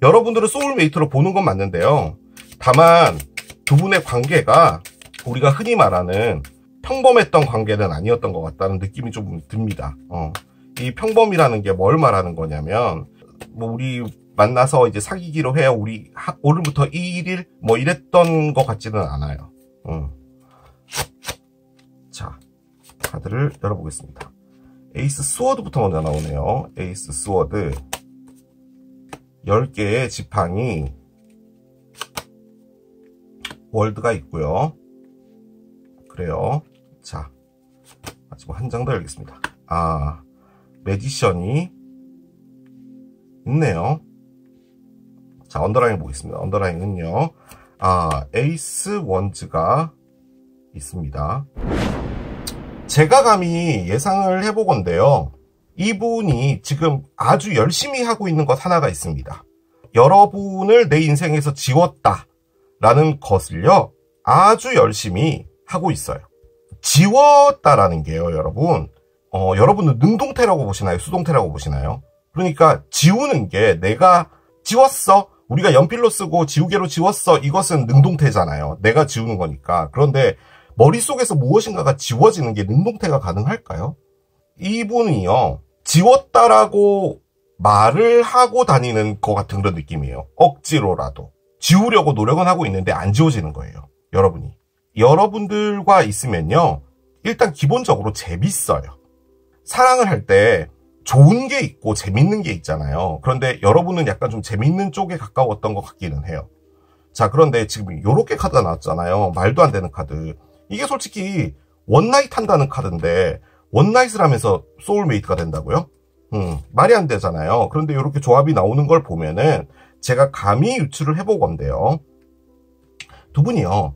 여러분들은 소울메이트로 보는 건 맞는데요. 다만 두 분의 관계가 우리가 흔히 말하는 평범했던 관계는 아니었던 것 같다는 느낌이 좀 듭니다. 이 평범이라는 게 뭘 말하는 거냐면 뭐 우리 만나서 이제 사귀기로 해요. 우리 오늘부터 1일 뭐 이랬던 것 같지는 않아요. 자, 카드를 열어보겠습니다. 에이스 스워드부터 먼저 나오네요. 에이스 스워드 10개의 지팡이 월드가 있고요. 그래요. 자, 마지막 한 장 더 열겠습니다. 매지션이 있네요. 자, 언더라인 보겠습니다. 언더라인은요. 에이스 원즈가 있습니다. 제가 감히 예상을 해보건데요. 이분이 지금 아주 열심히 하고 있는 것 하나가 있습니다. 여러분을 내 인생에서 지웠다라는 것을요, 아주 열심히 하고 있어요. 지웠다라는 게요, 여러분. 여러분은 능동태라고 보시나요? 수동태라고 보시나요? 그러니까 지우는 게 내가 지웠어. 우리가 연필로 쓰고 지우개로 지웠어. 이것은 능동태잖아요. 내가 지우는 거니까. 그런데 머릿속에서 무엇인가가 지워지는 게 능동태가 가능할까요? 이분이요, 지웠다라고 말을 하고 다니는 것 같은 그런 느낌이에요. 억지로라도. 지우려고 노력은 하고 있는데 안 지워지는 거예요. 여러분이. 여러분들과 있으면요, 일단 기본적으로 재밌어요. 사랑을 할 때 좋은 게 있고 재밌는 게 있잖아요. 그런데 여러분은 약간 좀 재밌는 쪽에 가까웠던 것 같기는 해요. 자, 그런데 지금 요렇게 카드가 나왔잖아요. 말도 안 되는 카드. 이게 솔직히 원나잇 한다는 카드인데 원나잇을 하면서 소울메이트가 된다고요? 말이 안 되잖아요. 그런데 이렇게 조합이 나오는 걸 보면은 제가 감히 유추를 해보건데요. 두 분이요,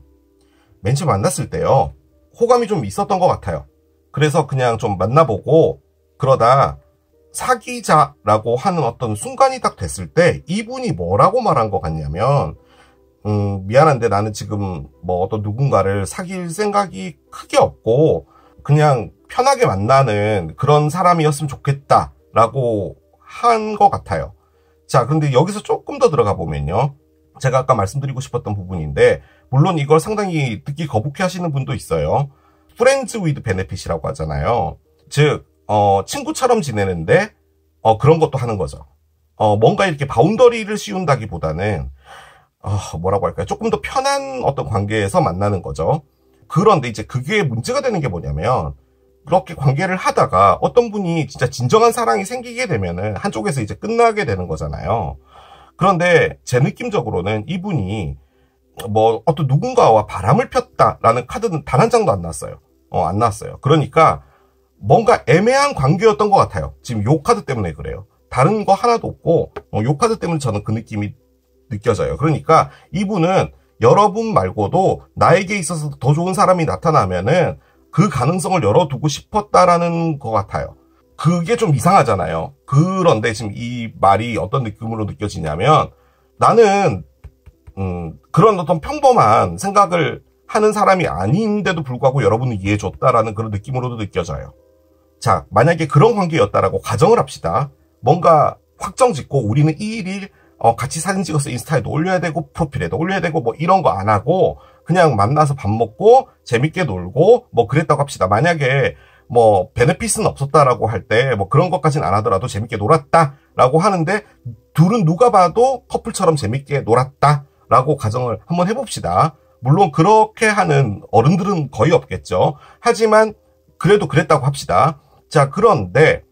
맨 처음 만났을 때요, 호감이 좀 있었던 것 같아요. 그래서 그냥 좀 만나보고 그러다 사귀자라고 하는 어떤 순간이 딱 됐을 때 이분이 뭐라고 말한 것 같냐면, 미안한데 나는 지금 뭐 어떤 누군가를 사귈 생각이 크게 없고 그냥 편하게 만나는 그런 사람이었으면 좋겠다라고 한 것 같아요. 자, 그런데 여기서 조금 더 들어가 보면요, 제가 아까 말씀드리고 싶었던 부분인데, 물론 이걸 상당히 듣기 거북해 하시는 분도 있어요. Friends with Benefit이라고 하잖아요. 즉, 친구처럼 지내는데 그런 것도 하는 거죠. 뭔가 이렇게 바운더리를 씌운다기보다는 뭐라고 할까요? 조금 더 편한 어떤 관계에서 만나는 거죠. 그런데 이제 그게 문제가 되는 게 뭐냐면, 그렇게 관계를 하다가 어떤 분이 진짜 진정한 사랑이 생기게 되면은 한쪽에서 이제 끝나게 되는 거잖아요. 그런데 제 느낌적으로는 이분이 뭐 어떤 누군가와 바람을 폈다라는 카드는 단 한 장도 안 났어요. 안 났어요. 그러니까 뭔가 애매한 관계였던 것 같아요. 지금 요 카드 때문에 그래요. 다른 거 하나도 없고 요 카드 때문에 저는 그 느낌이 느껴져요. 그러니까 이분은 여러분 말고도 나에게 있어서 더 좋은 사람이 나타나면은 그 가능성을 열어두고 싶었다라는 것 같아요. 그게 좀 이상하잖아요. 그런데 지금 이 말이 어떤 느낌으로 느껴지냐면, 나는 그런 어떤 평범한 생각을 하는 사람이 아닌데도 불구하고 여러분을 이해해줬다라는 그런 느낌으로도 느껴져요. 자, 만약에 그런 관계였다라고 가정을 합시다. 뭔가 확정 짓고 우리는 2일 같이 사진 찍어서 인스타에도 올려야 되고 프로필에도 올려야 되고 뭐 이런 거 안 하고 그냥 만나서 밥 먹고 재밌게 놀고 뭐 그랬다고 합시다. 만약에 뭐 베네핏은 없었다라고 할 때 뭐 그런 것까지는 안 하더라도 재밌게 놀았다라고 하는데, 둘은 누가 봐도 커플처럼 재밌게 놀았다라고 가정을 한번 해봅시다. 물론 그렇게 하는 어른들은 거의 없겠죠. 하지만 그래도 그랬다고 합시다. 자, 그런데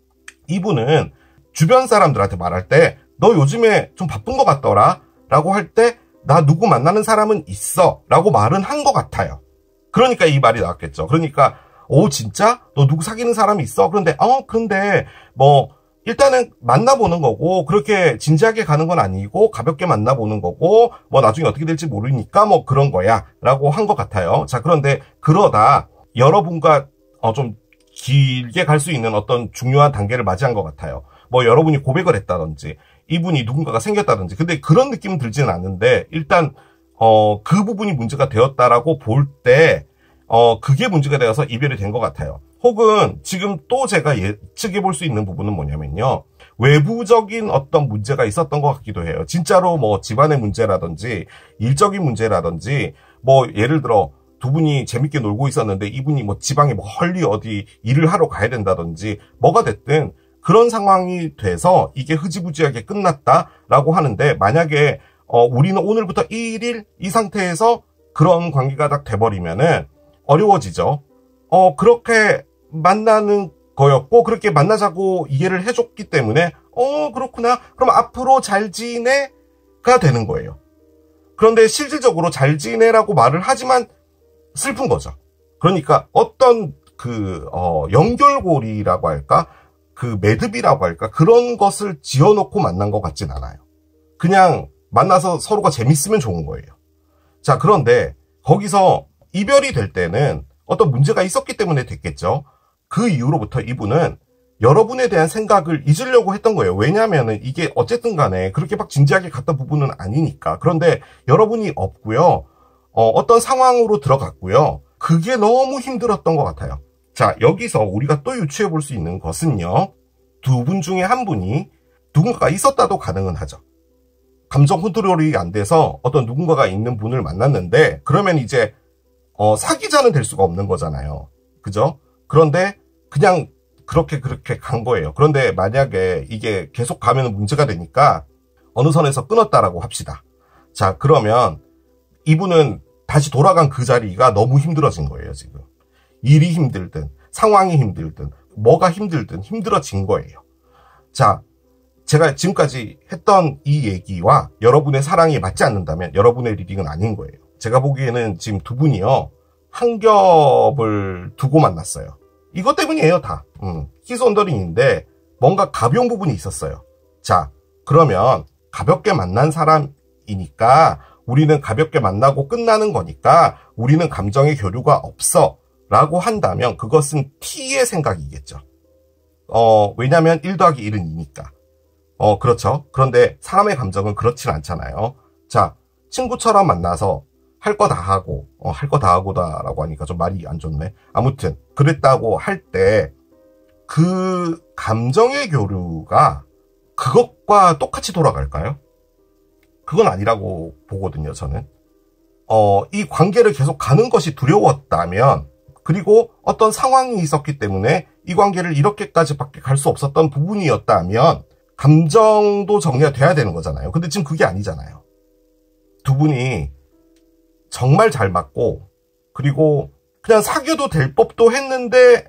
이분은 주변 사람들한테 말할 때 너 요즘에 좀 바쁜 것 같더라 라고 할 때 나 누구 만나는 사람은 있어 라고 말은 한 것 같아요. 그러니까 이 말이 나왔겠죠. 그러니까 진짜? 너 누구 사귀는 사람이 있어? 그런데 근데 뭐 일단은 만나보는 거고 그렇게 진지하게 가는 건 아니고 가볍게 만나보는 거고 뭐 나중에 어떻게 될지 모르니까 뭐 그런 거야 라고 한 것 같아요. 자, 그런데 그러다 여러분과 좀 길게 갈 수 있는 어떤 중요한 단계를 맞이한 것 같아요. 뭐 여러분이 고백을 했다든지 이분이 누군가가 생겼다든지. 근데 그런 느낌은 들지는 않는데, 일단 그 부분이 문제가 되었다라고 볼 때 그게 문제가 되어서 이별이 된 것 같아요. 혹은 지금 또 제가 예측해 볼 수 있는 부분은 뭐냐면요, 외부적인 어떤 문제가 있었던 것 같기도 해요. 진짜로 뭐 집안의 문제라든지 일적인 문제라든지, 뭐 예를 들어 두 분이 재밌게 놀고 있었는데 이분이 뭐 지방에 뭐 헐리 어디 일을 하러 가야 된다든지 뭐가 됐든 그런 상황이 돼서 이게 흐지부지하게 끝났다라고 하는데, 만약에 우리는 오늘부터 1일 이 상태에서 그런 관계가 딱 돼버리면은 어려워지죠. 그렇게 만나는 거였고 그렇게 만나자고 이해를 해줬기 때문에 그렇구나, 그럼 앞으로 잘 지내가 되는 거예요. 그런데 실질적으로 잘 지내라고 말을 하지만 슬픈 거죠. 그러니까 어떤 연결고리라고 할까, 그 매듭이라고 할까, 그런 것을 지어놓고 만난 것 같진 않아요. 그냥 만나서 서로가 재밌으면 좋은 거예요. 자, 그런데 거기서 이별이 될 때는 어떤 문제가 있었기 때문에 됐겠죠. 그 이후로부터 이분은 여러분에 대한 생각을 잊으려고 했던 거예요. 왜냐하면 이게 어쨌든 간에 그렇게 막 진지하게 갔던 부분은 아니니까. 그런데 여러분이 없고요. 어떤 상황으로 들어갔고요. 그게 너무 힘들었던 것 같아요. 자, 여기서 우리가 또 유추해 볼 수 있는 것은요. 두 분 중에 한 분이 누군가가 있었다도 가능은 하죠. 감정 컨트롤이 안 돼서 어떤 누군가가 있는 분을 만났는데 그러면 이제 사귀자는 될 수가 없는 거잖아요. 그죠? 그런데 그냥 그렇게 간 거예요. 그런데 만약에 이게 계속 가면 문제가 되니까 어느 선에서 끊었다라고 합시다. 자, 그러면 이분은 다시 돌아간 그 자리가 너무 힘들어진 거예요, 지금. 일이 힘들든 상황이 힘들든 뭐가 힘들든 힘들어진 거예요. 자, 제가 지금까지 했던 이 얘기와 여러분의 사랑이 맞지 않는다면 여러분의 리딩은 아닌 거예요. 제가 보기에는 지금 두 분이요. 한 겹을 두고 만났어요. 이것 때문이에요, 다. 키스 언더링인데 뭔가 가벼운 부분이 있었어요. 자, 그러면 가볍게 만난 사람이니까 우리는 가볍게 만나고 끝나는 거니까 우리는 감정의 교류가 없어 라고 한다면 그것은 T의 생각이겠죠. 왜냐면 1 더하기 1은 2니까. 그렇죠. 그런데 사람의 감정은 그렇진 않잖아요. 자, 친구처럼 만나서 할 거 다 하고, 할 거 다 하고다라고 하니까 좀 말이 안 좋네. 아무튼, 그랬다고 할 때, 그 감정의 교류가 그것과 똑같이 돌아갈까요? 그건 아니라고 보거든요, 저는. 이 관계를 계속 가는 것이 두려웠다면, 그리고 어떤 상황이 있었기 때문에 이 관계를 이렇게까지밖에 갈 수 없었던 부분이었다면, 감정도 정리가 돼야 되는 거잖아요. 근데 지금 그게 아니잖아요. 두 분이 정말 잘 맞고 그리고 그냥 사귀어도 될 법도 했는데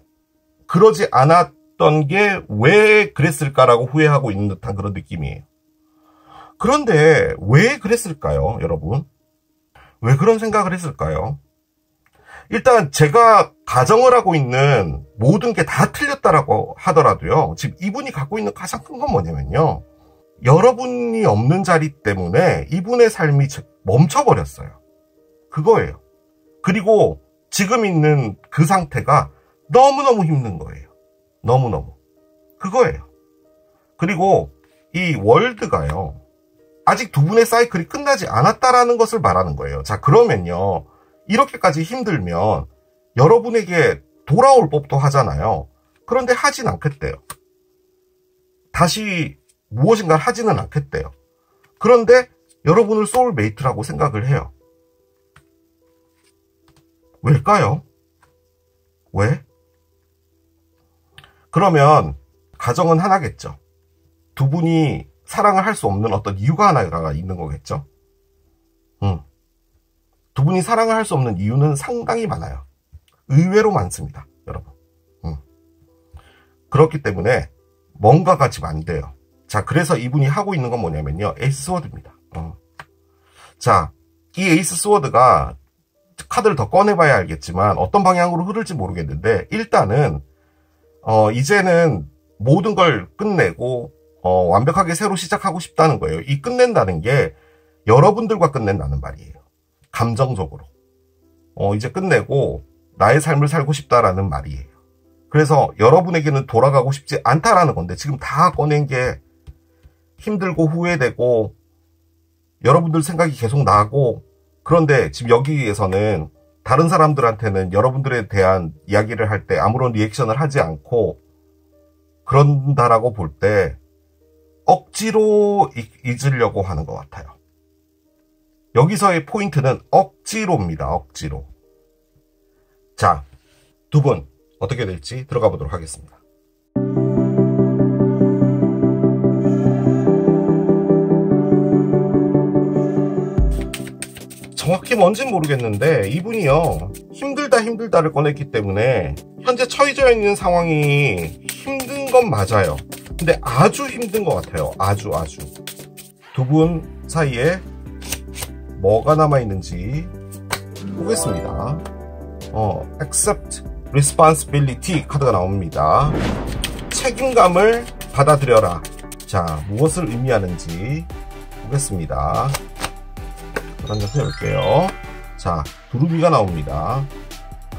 그러지 않았던 게 왜 그랬을까라고 후회하고 있는 듯한 그런 느낌이에요. 그런데 왜 그랬을까요, 여러분? 왜 그런 생각을 했을까요? 일단 제가 가정을 하고 있는 모든 게 다 틀렸다라고 하더라도요. 지금 이분이 갖고 있는 가장 큰 건 뭐냐면요. 여러분이 없는 자리 때문에 이분의 삶이 멈춰버렸어요. 그거예요. 그리고 지금 있는 그 상태가 너무너무 힘든 거예요. 너무너무. 그거예요. 그리고 이 월드가요. 아직 두 분의 사이클이 끝나지 않았다라는 것을 말하는 거예요. 자, 그러면요. 이렇게까지 힘들면 여러분에게 돌아올 법도 하잖아요. 그런데 하진 않겠대요. 다시 무엇인가를 하지는 않겠대요. 그런데 여러분을 소울메이트라고 생각을 해요. 왜일까요? 왜? 그러면 가정은 하나겠죠. 두 분이 사랑을 할 수 없는 어떤 이유가 하나가 있는 거겠죠. 두 분이 사랑을 할 수 없는 이유는 상당히 많아요. 의외로 많습니다, 여러분. 그렇기 때문에 뭔가가 지금 안 돼요. 자, 그래서 이분이 하고 있는 건 뭐냐면요. 에이스 스워드입니다. 자, 이 에이스 스워드가 카드를 더 꺼내봐야 알겠지만 어떤 방향으로 흐를지 모르겠는데 일단은 이제는 모든 걸 끝내고 완벽하게 새로 시작하고 싶다는 거예요. 이 끝낸다는 게 여러분들과 끝낸다는 말이에요. 감정적으로. 이제 끝내고 나의 삶을 살고 싶다라는 말이에요. 그래서 여러분에게는 돌아가고 싶지 않다라는 건데 지금 다 꺼낸 게 힘들고 후회되고 여러분들 생각이 계속 나고 그런데 지금 여기에서는 다른 사람들한테는 여러분들에 대한 이야기를 할 때 아무런 리액션을 하지 않고 그런다라고 볼 때 억지로 잊으려고 하는 것 같아요. 여기서의 포인트는 억지로입니다. 억지로. 자, 두 분 어떻게 될지 들어가 보도록 하겠습니다. 정확히 뭔진 모르겠는데 이분이요. 힘들다를 꺼냈기 때문에 현재 처해져 있는 상황이 힘든 건 맞아요. 근데 아주 힘든 것 같아요. 아주. 두 분 사이에 뭐가 남아있는지 보겠습니다. Accept Responsibility 카드가 나옵니다. 책임감을 받아들여라. 자, 무엇을 의미하는지 보겠습니다. 한장 펴볼게요. 자, 두루미가 나옵니다.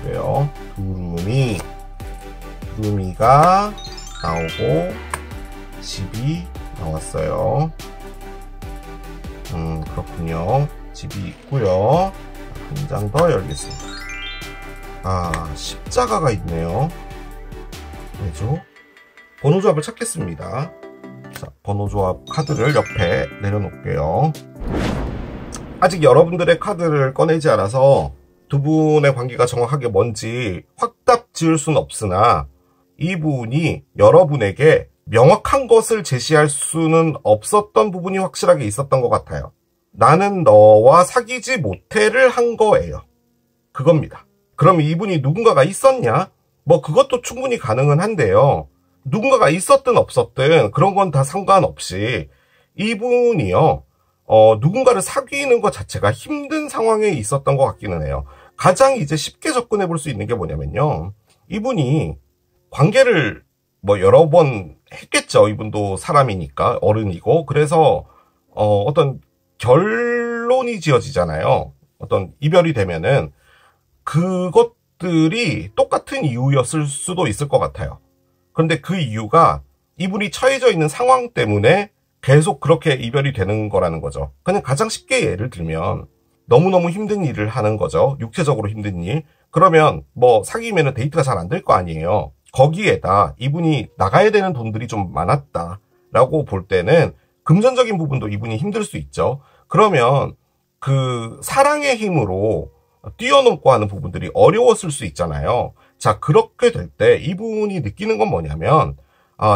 그래요. 두루미. 루미가 나오고 집이 나왔어요. 그렇군요. 집이 있고요. 한 장 더 열겠습니다. 십자가가 있네요. 왜죠? 번호조합을 찾겠습니다. 자, 번호조합 카드를 옆에 내려놓을게요. 아직 여러분들의 카드를 꺼내지 않아서 두 분의 관계가 정확하게 뭔지 확답 지을 수는 없으나 이분이 여러분에게 명확한 것을 제시할 수는 없었던 부분이 확실하게 있었던 것 같아요. 나는 너와 사귀지 못해를 한 거예요. 그겁니다. 그럼 이분이 누군가가 있었냐? 뭐 그것도 충분히 가능은 한데요. 누군가가 있었든 없었든 그런 건 다 상관없이 이분이요. 누군가를 사귀는 것 자체가 힘든 상황에 있었던 것 같기는 해요. 가장 이제 쉽게 접근해 볼 수 있는 게 뭐냐면요. 이분이 관계를 뭐 여러 번 했겠죠. 이분도 사람이니까 어른이고. 그래서 어떤 결론이 지어지잖아요. 어떤 이별이 되면은 그것들이 똑같은 이유였을 수도 있을 것 같아요. 그런데 그 이유가 이분이 처해져 있는 상황 때문에 계속 그렇게 이별이 되는 거라는 거죠. 그냥 가장 쉽게 예를 들면 너무너무 힘든 일을 하는 거죠. 육체적으로 힘든 일. 그러면 뭐 사귀면은 데이트가 잘 안 될 거 아니에요. 거기에다 이분이 나가야 되는 돈들이 좀 많았다라고 볼 때는 금전적인 부분도 이분이 힘들 수 있죠. 그러면 그 사랑의 힘으로 뛰어넘고 하는 부분들이 어려웠을 수 있잖아요. 자, 그렇게 될 때 이분이 느끼는 건 뭐냐면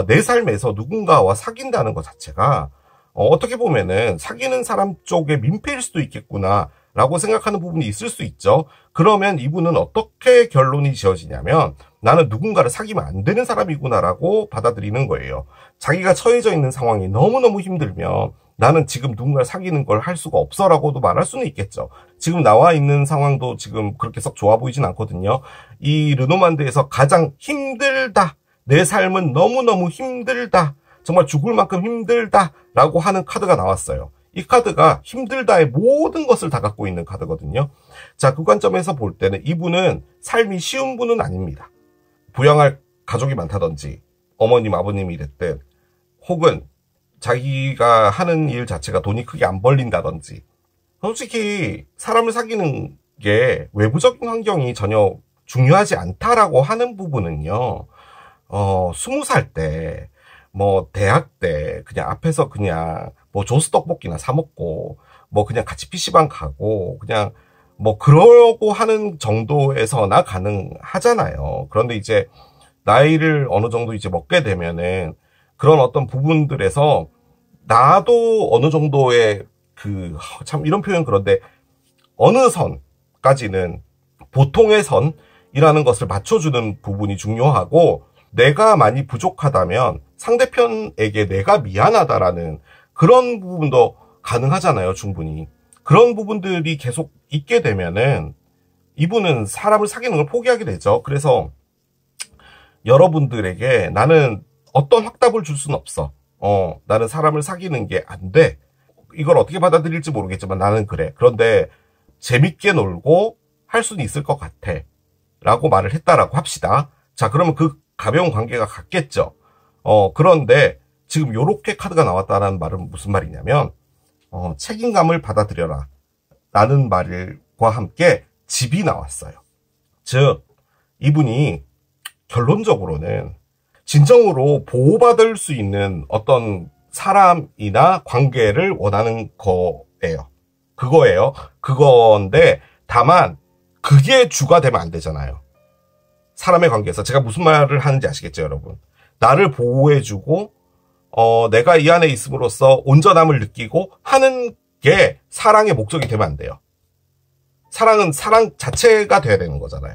내 삶에서 누군가와 사귄다는 것 자체가 어떻게 보면은 사귀는 사람 쪽에 민폐일 수도 있겠구나 라고 생각하는 부분이 있을 수 있죠. 그러면 이분은 어떻게 결론이 지어지냐면 나는 누군가를 사귀면 안 되는 사람이구나 라고 받아들이는 거예요. 자기가 처해져 있는 상황이 너무너무 힘들면 나는 지금 누군가를 사귀는 걸 할 수가 없어 라고도 말할 수는 있겠죠. 지금 나와 있는 상황도 지금 그렇게 썩 좋아 보이진 않거든요. 이 르노만드에서 가장 힘들다, 내 삶은 너무너무 힘들다, 정말 죽을 만큼 힘들다 라고 하는 카드가 나왔어요. 이 카드가 힘들다의 모든 것을 다 갖고 있는 카드거든요. 자, 그 관점에서 볼 때는 이분은 삶이 쉬운 분은 아닙니다. 부양할 가족이 많다든지 어머님, 아버님이 됐든 혹은 자기가 하는 일 자체가 돈이 크게 안 벌린다든지 솔직히 사람을 사귀는 게 외부적인 환경이 전혀 중요하지 않다라고 하는 부분은요. 20살 때 뭐 대학 때 그냥 앞에서 그냥 뭐 조스 떡볶이나 사 먹고 뭐 그냥 같이 PC방 가고 그냥 뭐 그러고 하는 정도에서나 가능하잖아요. 그런데 이제 나이를 어느 정도 이제 먹게 되면은 그런 어떤 부분들에서 나도 어느 정도의 참 이런 표현 그런데 어느 선까지는 보통의 선이라는 것을 맞춰주는 부분이 중요하고 내가 많이 부족하다면 상대편에게 내가 미안하다라는 그런 부분도 가능하잖아요, 충분히. 그런 부분들이 계속 있게 되면은 이분은 사람을 사귀는 걸 포기하게 되죠. 그래서 여러분들에게 나는 어떤 확답을 줄 수는 없어. 나는 사람을 사귀는 게 안 돼. 이걸 어떻게 받아들일지 모르겠지만 나는 그래. 그런데 재밌게 놀고 할 수는 있을 것 같아. 라고 말을 했다라고 합시다. 자, 그러면 그 가벼운 관계가 같겠죠. 그런데 지금 요렇게 카드가 나왔다는 말은 무슨 말이냐면 책임감을 받아들여라 라는 말과 함께 집이 나왔어요. 즉 이분이 결론적으로는 진정으로 보호받을 수 있는 어떤 사람이나 관계를 원하는 거예요. 그거예요. 그건데 다만 그게 주가 되면 안 되잖아요. 사람의 관계에서 제가 무슨 말을 하는지 아시겠죠, 여러분? 나를 보호해주고 내가 이 안에 있음으로써 온전함을 느끼고 하는 게 사랑의 목적이 되면 안 돼요. 사랑은 사랑 자체가 돼야 되는 거잖아요.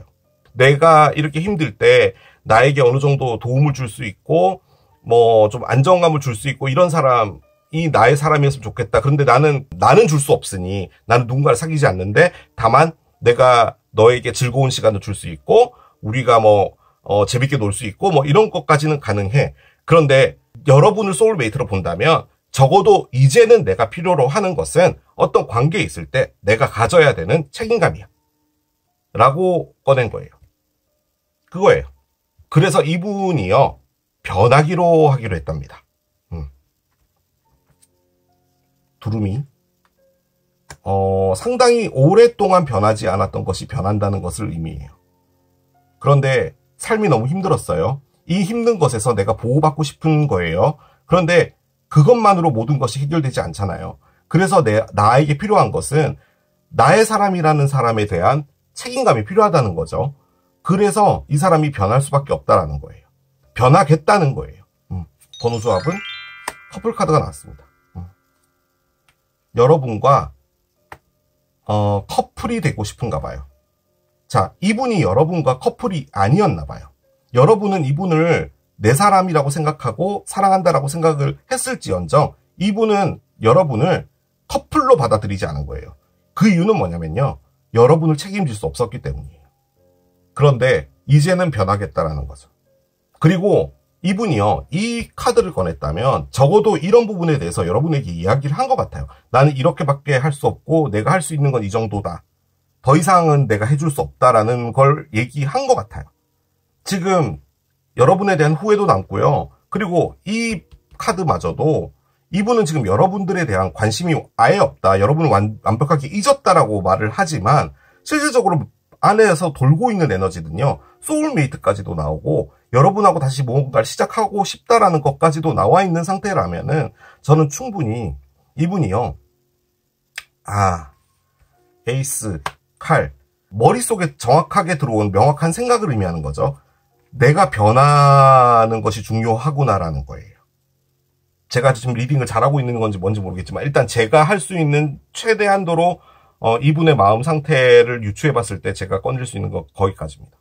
내가 이렇게 힘들 때 나에게 어느 정도 도움을 줄 수 있고 뭐 좀 안정감을 줄 수 있고 이런 사람이 나의 사람이었으면 좋겠다. 그런데 나는 줄 수 없으니 나는 누군가를 사귀지 않는데 다만 내가 너에게 즐거운 시간을 줄 수 있고 우리가 뭐 재밌게 놀 수 있고 뭐 이런 것까지는 가능해. 그런데 여러분을 소울메이트로 본다면 적어도 이제는 내가 필요로 하는 것은 어떤 관계에 있을 때 내가 가져야 되는 책임감이야. 라고 꺼낸 거예요. 그거예요. 그래서 이분이요, 변하기로 하기로 했답니다. 두루미. 상당히 오랫동안 변하지 않았던 것이 변한다는 것을 의미해요. 그런데 삶이 너무 힘들었어요. 이 힘든 것에서 내가 보호받고 싶은 거예요. 그런데 그것만으로 모든 것이 해결되지 않잖아요. 그래서 나에게 필요한 것은 나의 사람이라는 사람에 대한 책임감이 필요하다는 거죠. 그래서 이 사람이 변할 수밖에 없다라는 거예요. 변하겠다는 거예요. 번호 조합은 커플 카드가 나왔습니다. 여러분과 커플이 되고 싶은가 봐요. 자, 이분이 여러분과 커플이 아니었나 봐요. 여러분은 이분을 내 사람이라고 생각하고 사랑한다라고 생각을 했을지언정 이분은 여러분을 커플로 받아들이지 않은 거예요. 그 이유는 뭐냐면요, 여러분을 책임질 수 없었기 때문이에요. 그런데 이제는 변하겠다라는 거죠. 그리고 이분이요, 이 카드를 꺼냈다면 적어도 이런 부분에 대해서 여러분에게 이야기를 한 것 같아요. 나는 이렇게밖에 할 수 없고 내가 할 수 있는 건 이 정도다. 더 이상은 내가 해줄 수 없다라는 걸 얘기한 것 같아요. 지금 여러분에 대한 후회도 남고요. 그리고 이 카드마저도 이분은 지금 여러분들에 대한 관심이 아예 없다, 여러분을 완벽하게 잊었다라고 말을 하지만 실질적으로 안에서 돌고 있는 에너지는요, 소울메이트까지도 나오고 여러분하고 다시 뭔가를 시작하고 싶다라는 것까지도 나와 있는 상태라면은 저는 충분히 이분이요, 에이스, 칼, 머릿속에 정확하게 들어온 명확한 생각을 의미하는 거죠. 내가 변하는 것이 중요하구나라는 거예요. 제가 지금 리딩을 잘하고 있는 건지 뭔지 모르겠지만 일단 제가 할 수 있는 최대한도로 이분의 마음 상태를 유추해 봤을 때 제가 꺼낼 수 있는 거 거기까지입니다.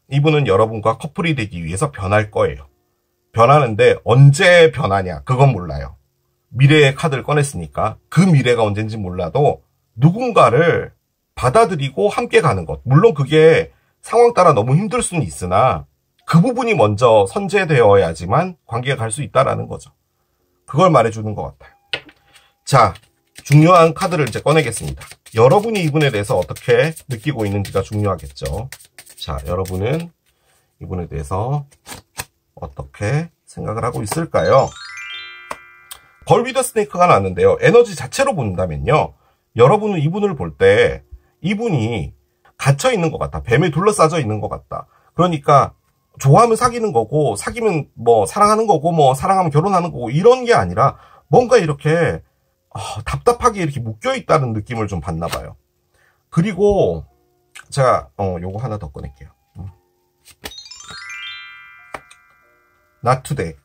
이분은 여러분과 커플이 되기 위해서 변할 거예요. 변하는데 언제 변하냐, 그건 몰라요. 미래의 카드를 꺼냈으니까 그 미래가 언젠지 몰라도 누군가를 받아들이고 함께 가는 것, 물론 그게 상황 따라 너무 힘들 수는 있으나 그 부분이 먼저 선제되어야지만 관계가 갈 수 있다라는 거죠. 그걸 말해주는 것 같아요. 자, 중요한 카드를 이제 꺼내겠습니다. 여러분이 이분에 대해서 어떻게 느끼고 있는지가 중요하겠죠. 자, 여러분은 이분에 대해서 어떻게 생각을 하고 있을까요? 걸 위더 스네이크가 나왔는데요. 에너지 자체로 본다면요, 여러분은 이분을 볼 때 이분이 갇혀 있는 것 같다. 뱀에 둘러싸져 있는 것 같다. 그러니까 좋아하면 사귀는 거고, 사귀면 뭐 사랑하는 거고, 뭐 사랑하면 결혼하는 거고, 이런 게 아니라 뭔가 이렇게 답답하게 이렇게 묶여 있다는 느낌을 좀 받나 봐요. 그리고 제가 요거 하나 더 꺼낼게요. Not today.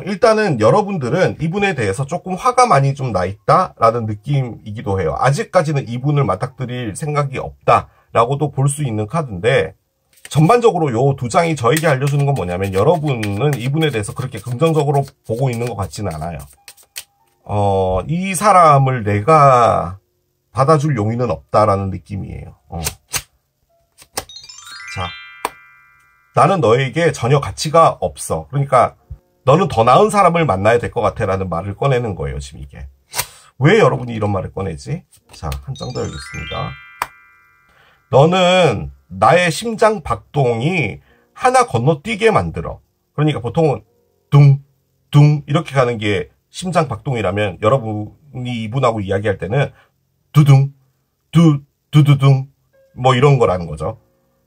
일단은 여러분들은 이분에 대해서 조금 화가 많이 좀 나 있다라는 느낌이기도 해요. 아직까지는 이분을 맞닥뜨릴 생각이 없다라고도 볼 수 있는 카드인데, 전반적으로 요 두 장이 저에게 알려주는 건 뭐냐면 여러분은 이분에 대해서 그렇게 긍정적으로 보고 있는 것 같지는 않아요. 이 사람을 내가 받아줄 용의는 없다라는 느낌이에요. 자, 나는 너에게 전혀 가치가 없어. 그러니까 너는 더 나은 사람을 만나야 될 것 같아 라는 말을 꺼내는 거예요. 지금 이게 왜 여러분이 이런 말을 꺼내지? 자, 한 장 더 열겠습니다. 너는 나의 심장 박동이 하나 건너뛰게 만들어. 그러니까 보통은 둥 이렇게 가는 게 심장 박동이라면 여러분이 이분하고 이야기할 때는 두둥 두두둥 뭐 이런 거라는 거죠.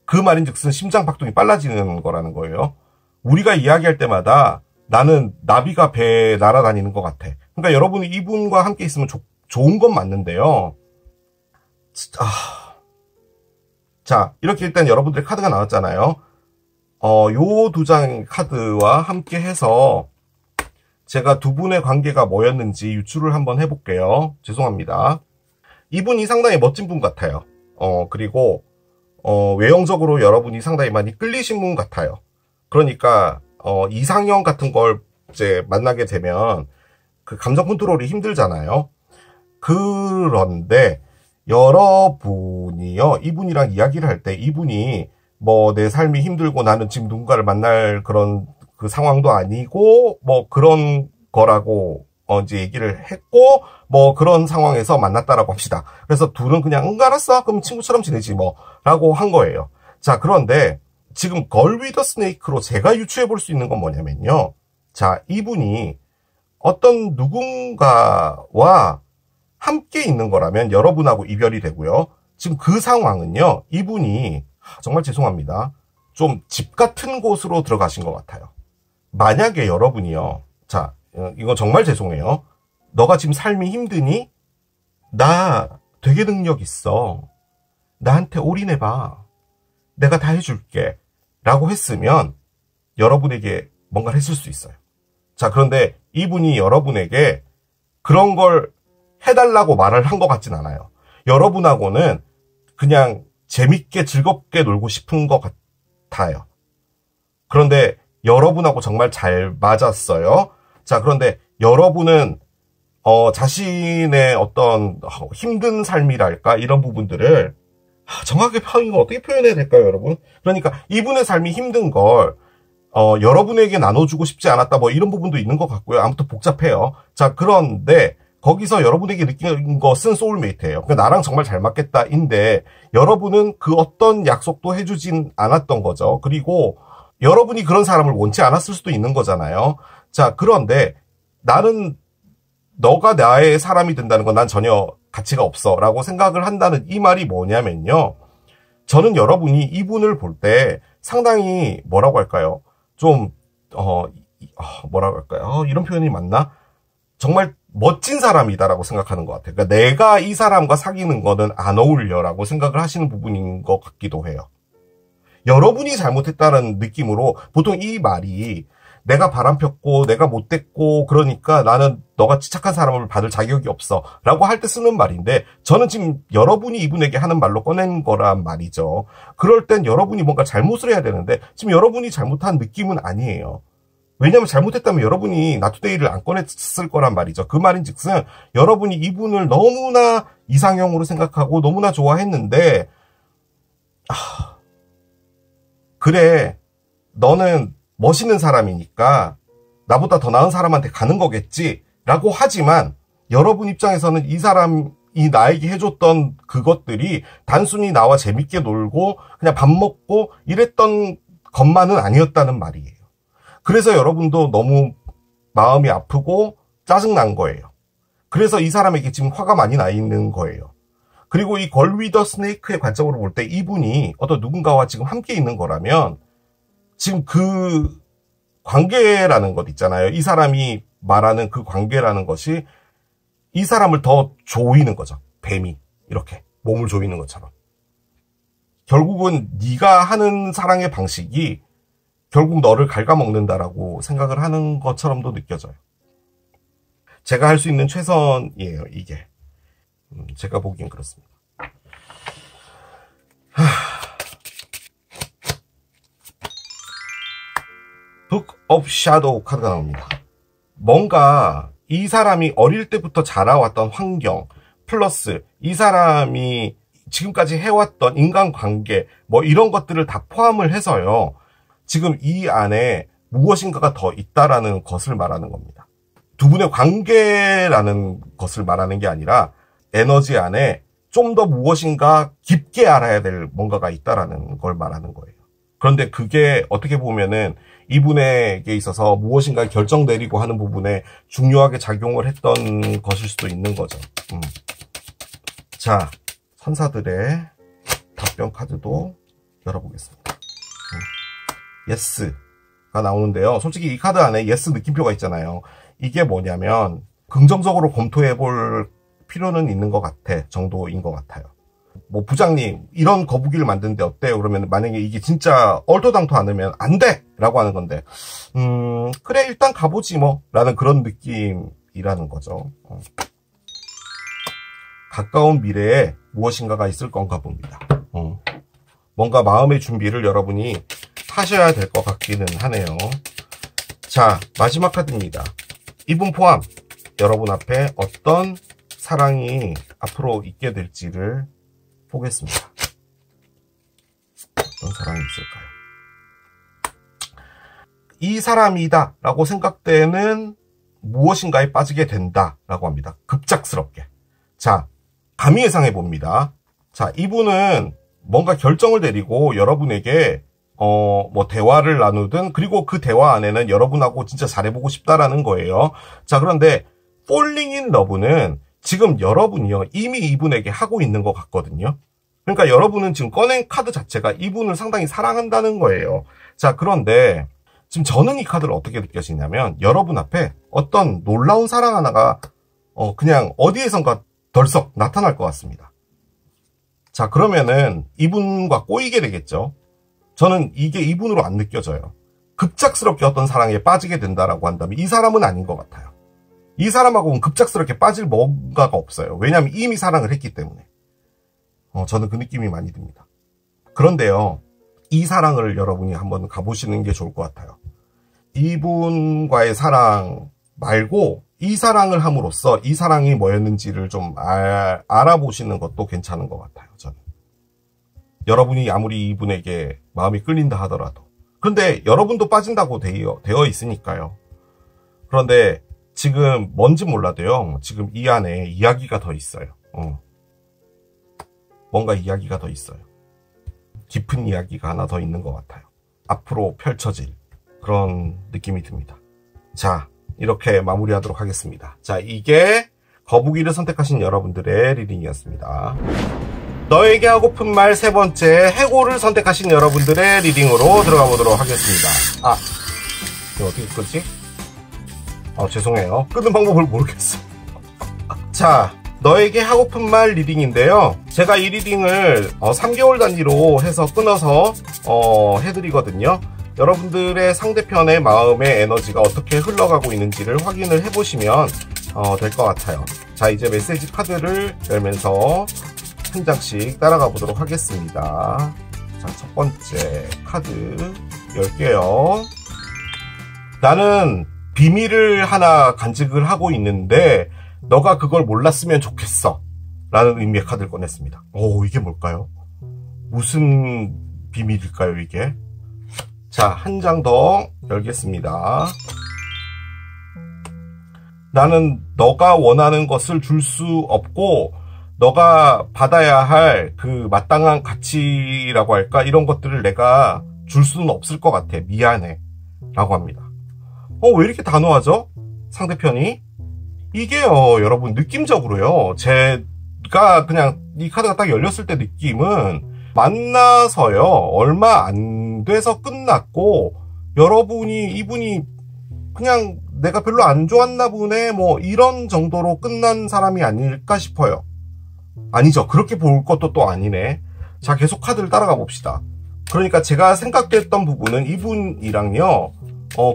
그 말인즉슨 심장 박동이 빨라지는 거라는 거예요. 우리가 이야기할 때마다 나는 나비가 배에 날아다니는 것 같아. 그러니까 여러분이 이분과 함께 있으면 좋은 건 맞는데요. 자, 이렇게 일단 여러분들의 카드가 나왔잖아요. 요 두 장 카드와 함께 해서 제가 두 분의 관계가 뭐였는지 유추를 한번 해볼게요. 죄송합니다. 이분이 상당히 멋진 분 같아요. 그리고 외형적으로 여러분이 상당히 많이 끌리신 분 같아요. 그러니까 이상형 같은 걸 이제 만나게 되면 그 감정 컨트롤이 힘들잖아요. 그런데 여러분이요, 이분이랑 이야기를 할 때 이분이 뭐 내 삶이 힘들고 나는 지금 누군가를 만날 그런 그 상황도 아니고 뭐 그런 거라고 이제 얘기를 했고, 뭐 그런 상황에서 만났다라고 합시다. 그래서 둘은 그냥 알았어, 그럼 친구처럼 지내지 뭐 라고 한 거예요. 자, 그런데 지금 걸 위더 스네이크로 제가 유추해 볼 수 있는 건 뭐냐면요. 자, 이분이 어떤 누군가와 함께 있는 거라면 여러분하고 이별이 되고요. 지금 그 상황은요. 이분이 정말 죄송합니다. 좀 집 같은 곳으로 들어가신 것 같아요. 만약에 여러분이요. 자, 이거 정말 죄송해요. 너가 지금 삶이 힘드니? 나 되게 능력 있어. 나한테 올인해봐. 내가 다 해줄게. 라고 했으면 여러분에게 뭔가를 했을 수 있어요. 자, 그런데 이분이 여러분에게 그런 걸 해달라고 말을 한 것 같진 않아요. 여러분하고는 그냥 재밌게 즐겁게 놀고 싶은 것 같아요. 그런데 여러분하고 정말 잘 맞았어요. 자, 그런데 여러분은 자신의 어떤 힘든 삶이랄까 이런 부분들을 정확하게 이거 어떻게 표현해야 될까요, 여러분? 그러니까 이분의 삶이 힘든 걸 여러분에게 나눠주고 싶지 않았다 뭐 이런 부분도 있는 것 같고요. 아무튼 복잡해요. 자, 그런데 거기서 여러분에게 느낀 것은 소울메이트예요. 그러니까 나랑 정말 잘 맞겠다인데 여러분은 그 어떤 약속도 해주진 않았던 거죠. 그리고 여러분이 그런 사람을 원치 않았을 수도 있는 거잖아요. 자, 그런데 나는 너가 나의 사람이 된다는 건 난 전혀 가치가 없어 라고 생각을 한다는 이 말이 뭐냐면요. 저는 여러분이 이분을 볼 때 상당히 뭐라고 할까요? 좀 뭐라고 할까요? 이런 표현이 맞나? 정말 멋진 사람이다라고 생각하는 것 같아요. 그러니까 내가 이 사람과 사귀는 거는 안 어울려라고 생각을 하시는 부분인 것 같기도 해요. 여러분이 잘못했다는 느낌으로 보통 이 말이 내가 바람폈고 내가 못됐고 그러니까 나는 너같이 착한 사람을 받을 자격이 없어 라고 할 때 쓰는 말인데 저는 지금 여러분이 이분에게 하는 말로 꺼낸 거란 말이죠. 그럴 땐 여러분이 뭔가 잘못을 해야 되는데 지금 여러분이 잘못한 느낌은 아니에요. 왜냐하면 잘못했다면 여러분이 나투데이를 안 꺼냈을 거란 말이죠. 그 말인즉슨 여러분이 이분을 너무나 이상형으로 생각하고 너무나 좋아했는데 그래 너는 멋있는 사람이니까 나보다 더 나은 사람한테 가는 거겠지 라고 하지만 여러분 입장에서는 이 사람이 나에게 해줬던 그것들이 단순히 나와 재밌게 놀고 그냥 밥 먹고 이랬던 것만은 아니었다는 말이에요. 그래서 여러분도 너무 마음이 아프고 짜증난 거예요. 그래서 이 사람에게 지금 화가 많이 나 있는 거예요. 그리고 이 걸 위더 스네이크의 관점으로 볼 때 이분이 어떤 누군가와 지금 함께 있는 거라면 지금 그 관계라는 것 있잖아요. 이 사람이 말하는 그 관계라는 것이 이 사람을 더 조이는 거죠. 뱀이 이렇게 몸을 조이는 것처럼. 결국은 네가 하는 사랑의 방식이 결국 너를 갉아먹는다라고 생각을 하는 것처럼도 느껴져요. 제가 할 수 있는 최선이에요, 이게. 제가 보기엔 그렇습니다. Book of Shadow 카드가 나옵니다. 뭔가 이 사람이 어릴 때부터 자라왔던 환경 플러스 이 사람이 지금까지 해왔던 인간관계 뭐 이런 것들을 다 포함을 해서요. 지금 이 안에 무엇인가가 더 있다라는 것을 말하는 겁니다. 두 분의 관계라는 것을 말하는 게 아니라 에너지 안에 좀 더 무엇인가 깊게 알아야 될 뭔가가 있다라는 걸 말하는 거예요. 그런데 그게 어떻게 보면은 이분에게 있어서 무엇인가 결정 내리고 하는 부분에 중요하게 작용을 했던 것일 수도 있는 거죠. 자, 선사들의 답변 카드도 열어보겠습니다. 예스가 나오는데요. 솔직히 이 카드 안에 예스 느낌표가 있잖아요. 이게 뭐냐면 긍정적으로 검토해볼 필요는 있는 것 같아 정도인 것 같아요. 뭐 부장님 이런 거북이를 만드는데 어때요? 그러면 만약에 이게 진짜 얼토당토 않으면 안 돼! 라고 하는 건데 그래 일단 가보지 뭐 라는 그런 느낌이라는 거죠. 가까운 미래에 무엇인가가 있을 건가 봅니다. 뭔가 마음의 준비를 여러분이 하셔야 될 것 같기는 하네요. 자, 마지막 카드입니다. 이분 포함 여러분 앞에 어떤 사랑이 앞으로 있게 될지를 보겠습니다. 어떤 사랑이 있을까요? 이 사람이다 라고 생각되는 무엇인가에 빠지게 된다 라고 합니다. 급작스럽게. 자, 감히 예상해 봅니다. 자, 이분은 뭔가 결정을 내리고 여러분에게 뭐 대화를 나누든, 그리고 그 대화 안에는 여러분하고 진짜 잘해보고 싶다라는 거예요. 자, 그런데 Falling in Love는 지금 여러분이요, 이미 이분에게 하고 있는 것 같거든요. 그러니까 여러분은 지금 꺼낸 카드 자체가 이분을 상당히 사랑한다는 거예요. 자, 그런데 지금 저는 이 카드를 어떻게 느껴지냐면, 여러분 앞에 어떤 놀라운 사랑 하나가 그냥 어디에선가 덜썩 나타날 것 같습니다. 자, 그러면은 이분과 꼬이게 되겠죠. 저는 이게 이분으로 안 느껴져요. 급작스럽게 어떤 사랑에 빠지게 된다라고 한다면 이 사람은 아닌 것 같아요. 이 사람하고는 급작스럽게 빠질 뭔가가 없어요. 왜냐하면 이미 사랑을 했기 때문에. 저는 그 느낌이 많이 듭니다. 그런데요, 이 사랑을 여러분이 한번 가보시는 게 좋을 것 같아요. 이분과의 사랑 말고 이 사랑을 함으로써 이 사랑이 뭐였는지를 좀 알아보시는 것도 괜찮은 것 같아요. 저는. 여러분이 아무리 이분에게 마음이 끌린다 하더라도. 그런데 여러분도 빠진다고 되어 있으니까요. 그런데 지금 뭔지 몰라도요, 지금 이 안에 이야기가 더 있어요. 뭔가 이야기가 더 있어요. 깊은 이야기가 하나 더 있는 것 같아요. 앞으로 펼쳐질 그런 느낌이 듭니다. 자, 이렇게 마무리하도록 하겠습니다. 자, 이게 거북이를 선택하신 여러분들의 리딩이었습니다. 너에게 하고픈 말 세 번째, 해고를 선택하신 여러분들의 리딩으로 들어가 보도록 하겠습니다. 아, 이거 어떻게 끄지? 죄송해요. 끄는 방법을 모르겠어. 자, 너에게 하고픈 말 리딩인데요. 제가 이 리딩을 3개월 단위로 해서 끊어서 해드리거든요. 여러분들의 상대편의 마음의 에너지가 어떻게 흘러가고 있는지를 확인을 해보시면 될 것 같아요. 자, 이제 메시지 카드를 열면서 한 장씩 따라가 보도록 하겠습니다. 자, 첫 번째 카드 열게요. 나는 비밀을 하나 간직을 하고 있는데 너가 그걸 몰랐으면 좋겠어 라는 의미의 카드를 꺼냈습니다. 이게 뭘까요? 무슨 비밀일까요, 이게? 자, 한 장 더 열겠습니다. 나는 너가 원하는 것을 줄 수 없고 너가 받아야 할 그 마땅한 가치라고 할까? 이런 것들을 내가 줄 수는 없을 것 같아. 미안해. 라고 합니다. 왜 이렇게 단호하죠? 상대편이? 이게요, 여러분, 느낌적으로요. 제가 그냥 이 카드가 딱 열렸을 때 느낌은 만나서요, 얼마 안 돼서 끝났고, 이분이 그냥 내가 별로 안 좋았나 보네, 뭐, 이런 정도로 끝난 사람이 아닐까 싶어요. 아니죠. 그렇게 볼 것도 또 아니네. 자, 계속 카드를 따라가 봅시다. 그러니까 제가 생각했던 부분은 이분이랑요,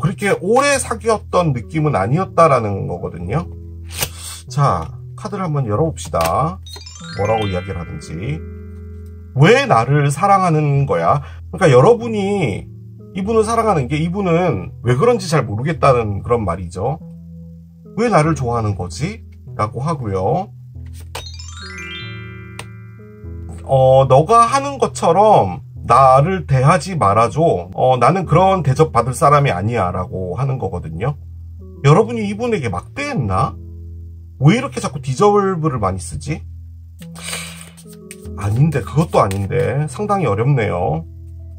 그렇게 오래 사귀었던 느낌은 아니었다라는 거거든요. 자, 카드를 한번 열어봅시다. 뭐라고 이야기를 하든지. 왜 나를 사랑하는 거야? 그러니까 여러분이 이분을 사랑하는 게 이분은 왜 그런지 잘 모르겠다는 그런 말이죠. 왜 나를 좋아하는 거지? 라고 하고요. 너가 하는 것처럼 나를 대하지 말아줘. 나는 그런 대접 받을 사람이 아니야 라고 하는 거거든요. 여러분이 이분에게 막대했나? 왜 이렇게 자꾸 디저블브를 많이 쓰지? 아닌데, 그것도 아닌데. 상당히 어렵네요.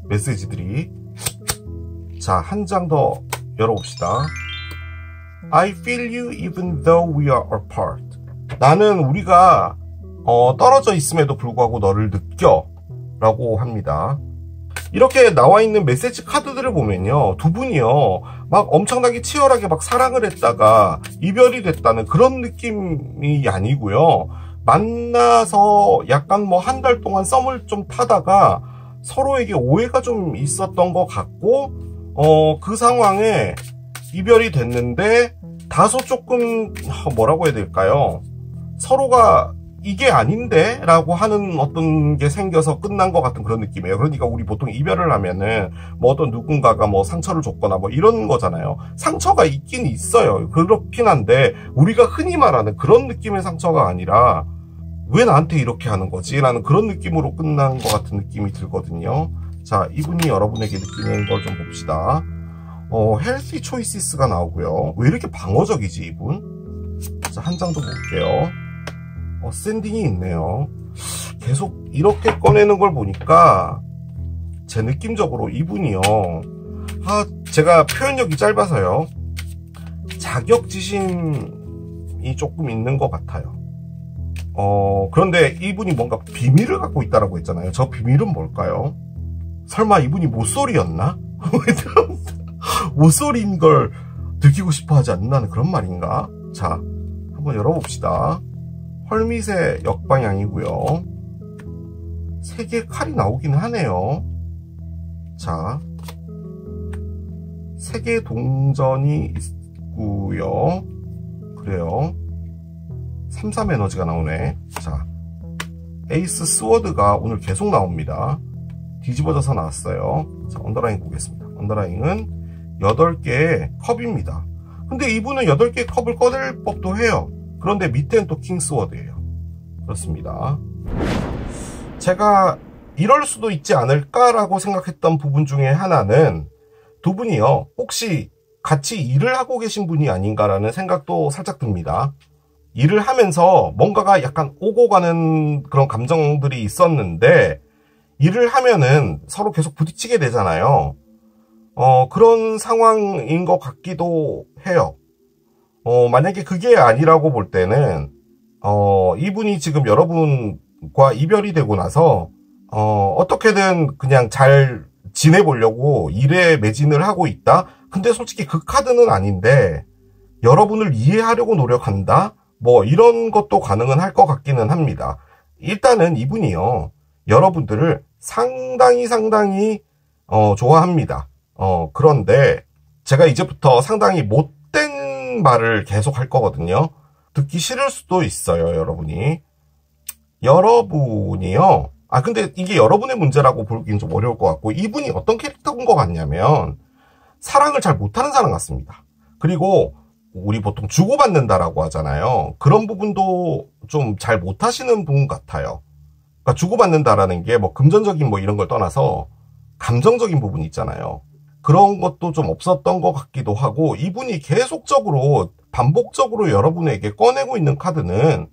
메시지들이. 자, 한 장 더 열어봅시다. I feel you even though we are apart. 나는 우리가 떨어져 있음에도 불구하고 너를 느껴 라고 합니다. 이렇게 나와 있는 메시지 카드들을 보면요, 두 분이요 막 엄청나게 치열하게 막 사랑을 했다가 이별이 됐다는 그런 느낌이 아니고요, 만나서 약간 뭐 한 달 동안 썸을 좀 타다가 서로에게 오해가 좀 있었던 것 같고, 그 상황에 이별이 됐는데 다소 조금 뭐라고 해야 될까요? 서로가 이게 아닌데? 라고 하는 어떤 게 생겨서 끝난 것 같은 그런 느낌이에요. 그러니까 우리 보통 이별을 하면은 뭐 어떤 누군가가 뭐 상처를 줬거나 뭐 이런 거잖아요. 상처가 있긴 있어요. 그렇긴 한데 우리가 흔히 말하는 그런 느낌의 상처가 아니라 왜 나한테 이렇게 하는 거지? 라는 그런 느낌으로 끝난 것 같은 느낌이 들거든요. 자, 이분이 여러분에게 느끼는 걸 좀 봅시다. healthy choices가 나오고요. 왜 이렇게 방어적이지, 이분? 자, 한 장 더 볼게요. 샌딩이 있네요. 계속 이렇게 꺼내는 걸 보니까 제 느낌적으로 이분이요. 제가 표현력이 짧아서요. 자격지심이 조금 있는 것 같아요. 그런데 이분이 뭔가 비밀을 갖고 있다라고 했잖아요. 저 비밀은 뭘까요? 설마 이분이 모쏠이였나? 모쏠인 걸 들키고 싶어 하지 않는다는 그런 말인가? 자, 한번 열어봅시다. 헐밋의 역방향이고요. 3개의 칼이 나오긴 하네요. 자, 3개의 동전이 있고요. 그래요. 3, 에너지가 나오네. 자, 에이스 스워드가 오늘 계속 나옵니다. 뒤집어져서 나왔어요. 자, 언더라인 보겠습니다. 언더라인은 8개의 컵입니다. 근데 이분은 8개의 컵을 꺼낼 법도 해요. 그런데 밑에는 또 킹스워드예요. 그렇습니다. 제가 이럴 수도 있지 않을까라고 생각했던 부분 중에 하나는 두 분이요. 혹시 같이 일을 하고 계신 분이 아닌가라는 생각도 살짝 듭니다. 일을 하면서 뭔가가 약간 오고 가는 그런 감정들이 있었는데 일을 하면은 서로 계속 부딪히게 되잖아요. 그런 상황인 것 같기도 해요. 만약에 그게 아니라고 볼 때는 이분이 지금 여러분과 이별이 되고 나서 어떻게든 그냥 잘 지내보려고 일에 매진을 하고 있다? 근데 솔직히 그 카드는 아닌데 여러분을 이해하려고 노력한다? 뭐 이런 것도 가능은 할 것 같기는 합니다. 일단은 이분이요. 여러분들을 상당히 좋아합니다. 그런데 제가 이제부터 상당히 못된 말을 계속 할 거거든요. 듣기 싫을 수도 있어요, 여러분이요. 근데 이게 여러분의 문제라고 보기엔 좀 어려울 것 같고, 이분이 어떤 캐릭터인 것 같냐면 사랑을 잘 못하는 사람 같습니다. 그리고 우리 보통 주고받는다라고 하잖아요. 그런 부분도 좀 잘 못하시는 분 같아요. 그러니까 주고받는다라는 게 뭐 금전적인 뭐 이런 걸 떠나서 감정적인 부분이 있잖아요. 그런 것도 좀 없었던 것 같기도 하고, 이분이 계속적으로 반복적으로 여러분에게 꺼내고 있는 카드는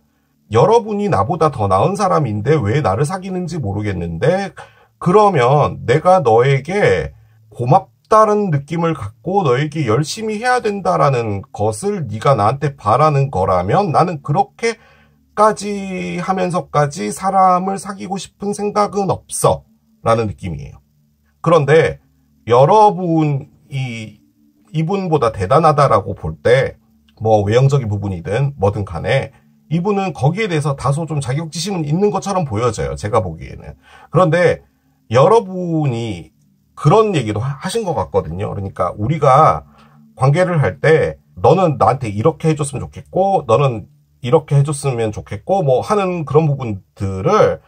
여러분이 나보다 더 나은 사람인데 왜 나를 사귀는지 모르겠는데, 그러면 내가 너에게 고맙다는 느낌을 갖고 너에게 열심히 해야 된다라는 것을 네가 나한테 바라는 거라면 나는 그렇게까지 하면서까지 사람을 사귀고 싶은 생각은 없어 라는 느낌이에요. 그런데 여러분이 이분보다 대단하다라고 볼 때 뭐 외형적인 부분이든 뭐든 간에 이분은 거기에 대해서 다소 좀 자격지심은 있는 것처럼 보여져요. 제가 보기에는. 그런데 여러분이 그런 얘기도 하신 것 같거든요. 그러니까 우리가 관계를 할 때 너는 나한테 이렇게 해줬으면 좋겠고 너는 이렇게 해줬으면 좋겠고 뭐 하는 그런 부분들을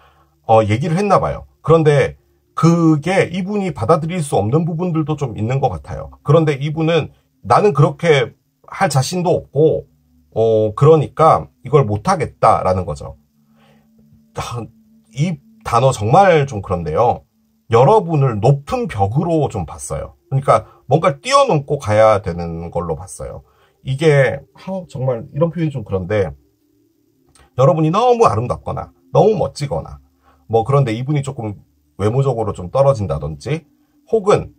얘기를 했나 봐요. 그런데 그게 이분이 받아들일 수 없는 부분들도 좀 있는 것 같아요. 그런데 이분은 나는 그렇게 할 자신도 없고 그러니까 이걸 못하겠다라는 거죠. 이 단어 정말 좀 그런데요. 여러분을 높은 벽으로 좀 봤어요. 그러니까 뭔가 뛰어넘고 가야 되는 걸로 봤어요. 이게 정말 이런 표현이 좀 그런데 여러분이 너무 아름답거나 너무 멋지거나 뭐 그런데 이분이 조금 외모적으로 좀 떨어진다든지 혹은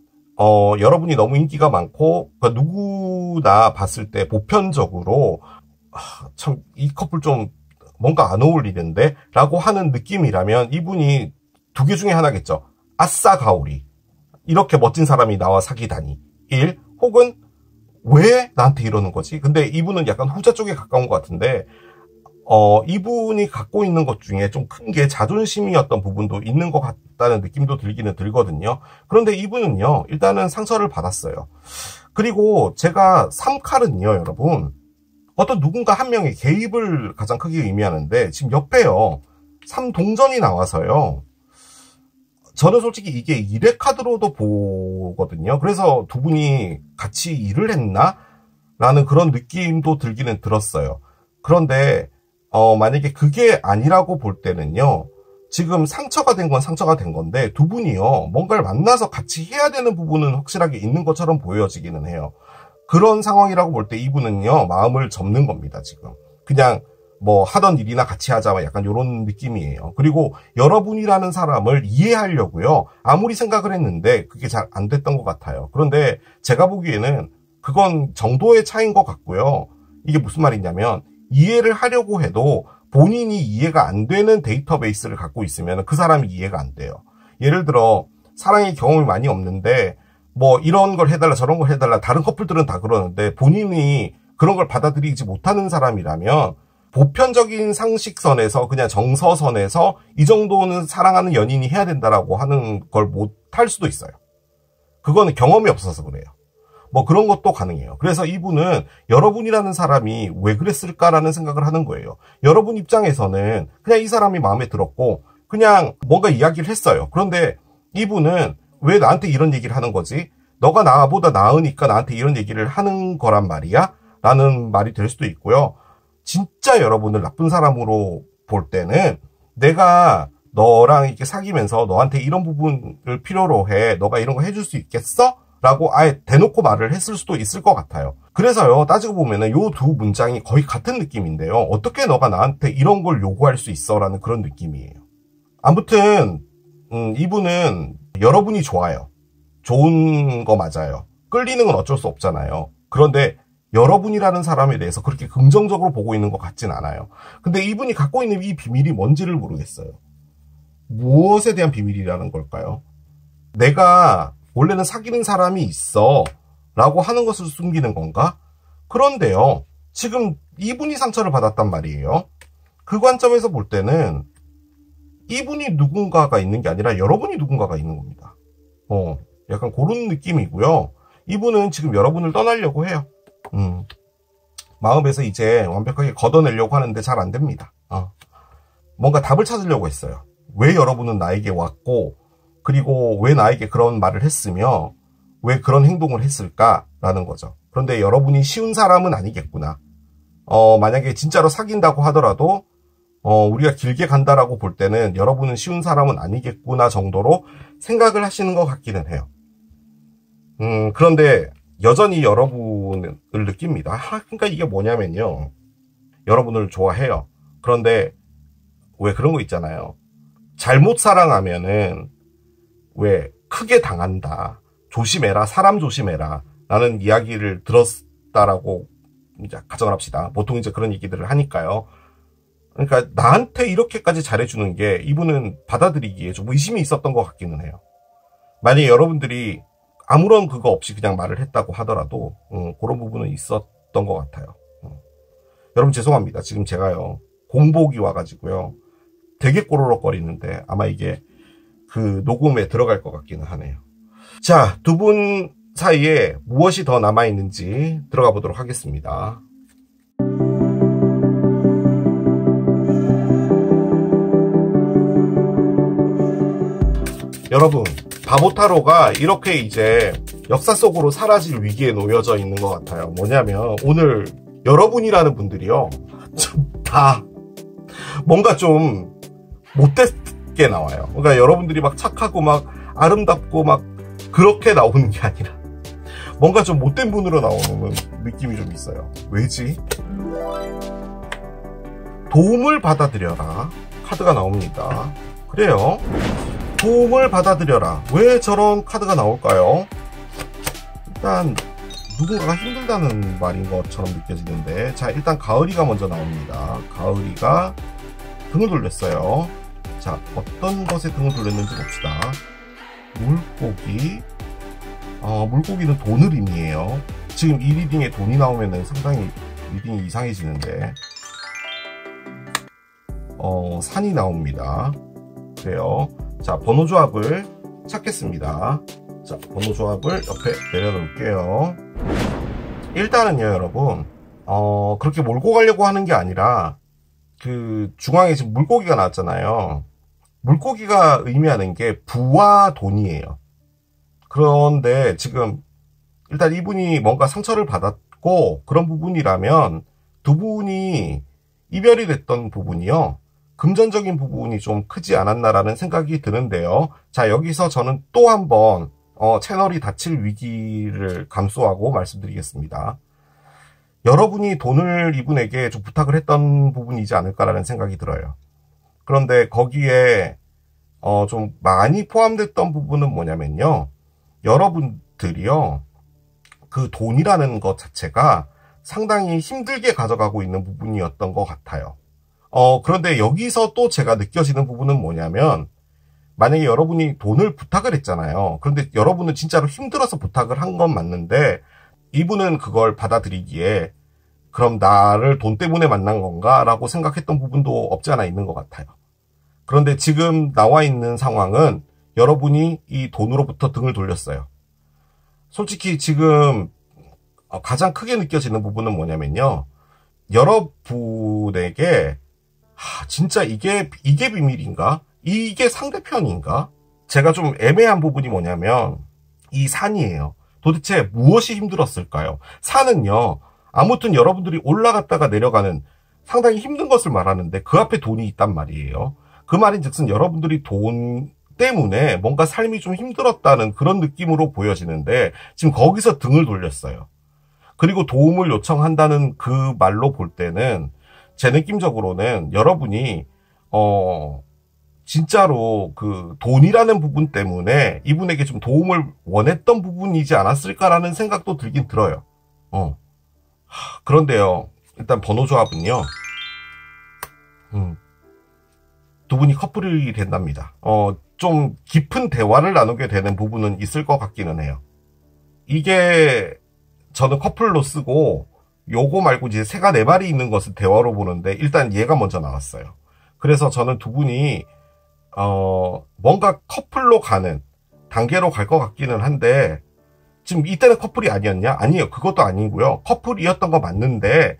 여러분이 너무 인기가 많고 그러니까 누구나 봤을 때 보편적으로 참 이 커플 좀 뭔가 안 어울리는데 라고 하는 느낌이라면 이분이 두 개 중에 하나겠죠. 아싸 가오리 이렇게 멋진 사람이 나와 사귀다니 1 혹은 왜 나한테 이러는 거지? 근데 이분은 약간 후자 쪽에 가까운 것 같은데 이분이 갖고 있는 것 중에 좀 큰 게 자존심이었던 부분도 있는 것 같다는 느낌도 들기는 들거든요. 그런데 이분은요, 일단은 상처를 받았어요. 그리고 제가 3칼은요, 여러분, 어떤 누군가 한 명의 개입을 가장 크게 의미하는데, 지금 옆에요, 3동전이 나와서요, 저는 솔직히 이게 일의 카드로도 보거든요. 그래서 두 분이 같이 일을 했나? 라는 그런 느낌도 들기는 들었어요. 그런데 만약에 그게 아니라고 볼 때는요, 지금 상처가 된 건 상처가 된 건데 두 분이요 뭔가를 만나서 같이 해야 되는 부분은 확실하게 있는 것처럼 보여지기는 해요. 그런 상황이라고 볼 때 이분은요 마음을 접는 겁니다. 지금 그냥 뭐 하던 일이나 같이 하자 약간 이런 느낌이에요. 그리고 여러분이라는 사람을 이해하려고요. 아무리 생각을 했는데 그게 잘 안 됐던 것 같아요. 그런데 제가 보기에는 그건 정도의 차이인 것 같고요. 이게 무슨 말이냐면 이해를 하려고 해도 본인이 이해가 안 되는 데이터베이스를 갖고 있으면 그 사람이 이해가 안 돼요. 예를 들어 사랑의 경험이 많이 없는데 뭐 이런 걸 해달라 저런 걸 해달라 다른 커플들은 다 그러는데 본인이 그런 걸 받아들이지 못하는 사람이라면 보편적인 상식선에서 그냥 정서선에서 이 정도는 사랑하는 연인이 해야 된다라고 하는 걸 못할 수도 있어요. 그거는 경험이 없어서 그래요. 뭐 그런 것도 가능해요. 그래서 이분은 여러분이라는 사람이 왜 그랬을까라는 생각을 하는 거예요. 여러분 입장에서는 그냥 이 사람이 마음에 들었고 그냥 뭔가 이야기를 했어요. 그런데 이분은 왜 나한테 이런 얘기를 하는 거지? 너가 나보다 나으니까 나한테 이런 얘기를 하는 거란 말이야? 라는 말이 될 수도 있고요. 진짜 여러분을 나쁜 사람으로 볼 때는 내가 너랑 이렇게 사귀면서 너한테 이런 부분을 필요로 해. 너가 이런 거 해줄 수 있겠어? 라고 아예 대놓고 말을 했을 수도 있을 것 같아요. 그래서요, 따지고 보면은 요 두 문장이 거의 같은 느낌인데요. 어떻게 너가 나한테 이런 걸 요구할 수 있어? 라는 그런 느낌이에요. 아무튼 이분은 여러분이 좋아요. 좋은 거 맞아요. 끌리는 건 어쩔 수 없잖아요. 그런데 여러분이라는 사람에 대해서 그렇게 긍정적으로 보고 있는 것 같진 않아요. 근데 이분이 갖고 있는 이 비밀이 뭔지를 모르겠어요. 무엇에 대한 비밀이라는 걸까요? 내가 원래는 사귀는 사람이 있어 라고 하는 것을 숨기는 건가? 그런데요, 지금 이분이 상처를 받았단 말이에요. 그 관점에서 볼 때는 이분이 누군가가 있는 게 아니라 여러분이 누군가가 있는 겁니다. 약간 그런 느낌이고요. 이분은 지금 여러분을 떠나려고 해요. 마음에서 이제 완벽하게 걷어내려고 하는데 잘 안 됩니다. 뭔가 답을 찾으려고 했어요. 왜 여러분은 나에게 왔고, 그리고 왜 나에게 그런 말을 했으며, 왜 그런 행동을 했을까라는 거죠. 그런데 여러분이 쉬운 사람은 아니겠구나. 만약에 진짜로 사귄다고 하더라도, 우리가 길게 간다라고 볼 때는 여러분은 쉬운 사람은 아니겠구나 정도로 생각을 하시는 것 같기는 해요. 그런데 여전히 여러분을 느낍니다. 그러니까 이게 뭐냐면요. 여러분을 좋아해요. 그런데 왜 그런 거 있잖아요. 잘못 사랑하면은 왜 크게 당한다. 조심해라. 사람 조심해라. 라는 이야기를 들었다라고 이제 가정을 합시다. 보통 이제 그런 얘기들을 하니까요. 그러니까 나한테 이렇게까지 잘해주는 게 이분은 받아들이기에 좀 의심이 있었던 것 같기는 해요. 만약에 여러분들이 아무런 그거 없이 그냥 말을 했다고 하더라도 그런 부분은 있었던 것 같아요. 여러분 죄송합니다. 지금 제가요 공복이 와가지고요 되게 꼬르륵거리는데 아마 이게 그 녹음에 들어갈 것 같기는 하네요. 자, 두 분 사이에 무엇이 더 남아있는지 들어가 보도록 하겠습니다. 여러분, 바보타로가 이렇게 이제 역사 속으로 사라질 위기에 놓여져 있는 것 같아요. 뭐냐면 오늘 여러분이라는 분들이요 다 뭔가 좀 못됐게 나와요. 그러니까 여러분들이 막 착하고 막 아름답고 막 그렇게 나오는 게 아니라 뭔가 좀 못된 분으로 나오는 느낌이 좀 있어요. 왜지? 도움을 받아들여라 카드가 나옵니다. 그래요, 도움을 받아들여라. 왜 저런 카드가 나올까요? 일단 누군가가 힘들다는 말인 것처럼 느껴지는데, 자, 일단 가을이가 먼저 나옵니다. 가을이가 등을 돌렸어요. 자, 어떤 것에 등을 돌렸는지 봅시다. 물고기. 물고기는 돈을 의미해요. 지금 이 리딩에 돈이 나오면 상당히 리딩이 이상해지는데, 산이 나옵니다. 그래요. 자, 번호 조합을 찾겠습니다. 자, 번호 조합을 옆에 내려놓을게요. 일단은요, 여러분, 그렇게 몰고 가려고 하는 게 아니라, 그, 중앙에 지금 물고기가 나왔잖아요. 물고기가 의미하는 게 부와 돈이에요. 그런데 지금, 일단 이분이 뭔가 상처를 받았고, 그런 부분이라면, 두 분이 이별이 됐던 부분이요. 금전적인 부분이 좀 크지 않았나라는 생각이 드는데요. 자, 여기서 저는 또 한 번 채널이 닫힐 위기를 감수하고 말씀드리겠습니다. 여러분이 돈을 이분에게 좀 부탁을 했던 부분이지 않을까라는 생각이 들어요. 그런데 거기에 좀 많이 포함됐던 부분은 뭐냐면요. 여러분들이요. 그 돈이라는 것 자체가 상당히 힘들게 가져가고 있는 부분이었던 것 같아요. 그런데 여기서 또 제가 느껴지는 부분은 뭐냐면, 만약에 여러분이 돈을 부탁을 했잖아요. 그런데 여러분은 진짜로 힘들어서 부탁을 한 건 맞는데, 이분은 그걸 받아들이기에, 그럼 나를 돈 때문에 만난 건가? 라고 생각했던 부분도 없지 않아 있는 것 같아요. 그런데 지금 나와 있는 상황은 여러분이 이 돈으로부터 등을 돌렸어요. 솔직히 지금 가장 크게 느껴지는 부분은 뭐냐면요. 여러분에게 진짜 이게 비밀인가? 이게 상대편인가? 제가 좀 애매한 부분이 뭐냐면 이 산이에요. 도대체 무엇이 힘들었을까요? 산은요. 아무튼 여러분들이 올라갔다가 내려가는 상당히 힘든 것을 말하는데 그 앞에 돈이 있단 말이에요. 그 말인즉슨 여러분들이 돈 때문에 뭔가 삶이 좀 힘들었다는 그런 느낌으로 보여지는데 지금 거기서 등을 돌렸어요. 그리고 도움을 요청한다는 그 말로 볼 때는 제 느낌적으로는 여러분이 진짜로 그 돈이라는 부분 때문에 이분에게 좀 도움을 원했던 부분이지 않았을까라는 생각도 들긴 들어요. 그런데요. 일단 번호 조합은요. 두 분이 커플이 된답니다. 좀 깊은 대화를 나누게 되는 부분은 있을 것 같기는 해요. 이게 저는 커플로 쓰고 요거 말고 이제 새가 4마리 있는 것을 대화로 보는데 일단 얘가 먼저 나왔어요. 그래서 저는 두 분이 뭔가 커플로 가는 단계로 갈 것 같기는 한데 지금 이때는 커플이 아니었냐? 아니에요. 그것도 아니고요. 커플이었던 거 맞는데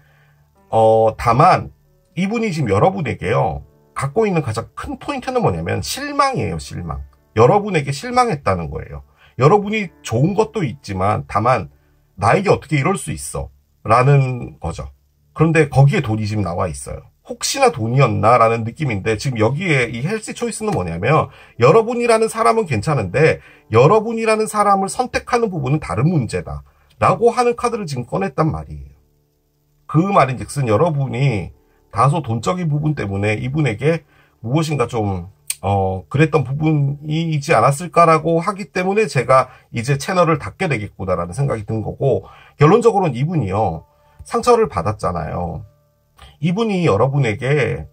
다만 이분이 지금 여러분에게요. 갖고 있는 가장 큰 포인트는 뭐냐면 실망이에요. 실망. 여러분에게 실망했다는 거예요. 여러분이 좋은 것도 있지만 다만 나에게 어떻게 이럴 수 있어 라는 거죠. 그런데 거기에 돈이 지금 나와 있어요. 혹시나 돈이었나 라는 느낌인데 지금 여기에 이 헬시 초이스는 뭐냐면 여러분이라는 사람은 괜찮은데 여러분이라는 사람을 선택하는 부분은 다른 문제다 라고 하는 카드를 지금 꺼냈단 말이에요. 그 말인즉슨 여러분이 다소 돈적인 부분 때문에 이분에게 무엇인가 좀 그랬던 부분이지 않았을까라고 하기 때문에 제가 이제 채널을 닫게 되겠구나라는 생각이 든 거고, 결론적으로는 이분이요 상처를 받았잖아요. 이분이 여러분에게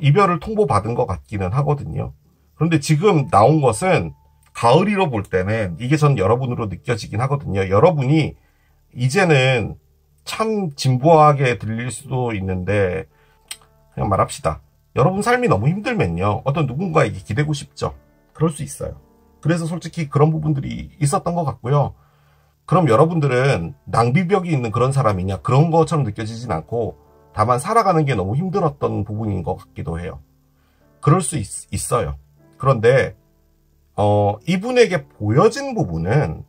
이별을 통보받은 것 같기는 하거든요. 그런데 지금 나온 것은 가을이로 볼 때는 이게 전 여러분으로 느껴지긴 하거든요. 여러분이 이제는 참 진부하게 들릴 수도 있는데 그냥 말합시다. 여러분 삶이 너무 힘들면요. 어떤 누군가에게 기대고 싶죠. 그럴 수 있어요. 그래서 솔직히 그런 부분들이 있었던 것 같고요. 그럼 여러분들은 낭비벽이 있는 그런 사람이냐? 그런 것처럼 느껴지진 않고 다만 살아가는 게 너무 힘들었던 부분인 것 같기도 해요. 그럴 수 있어요. 그런데 이분에게 보여진 부분은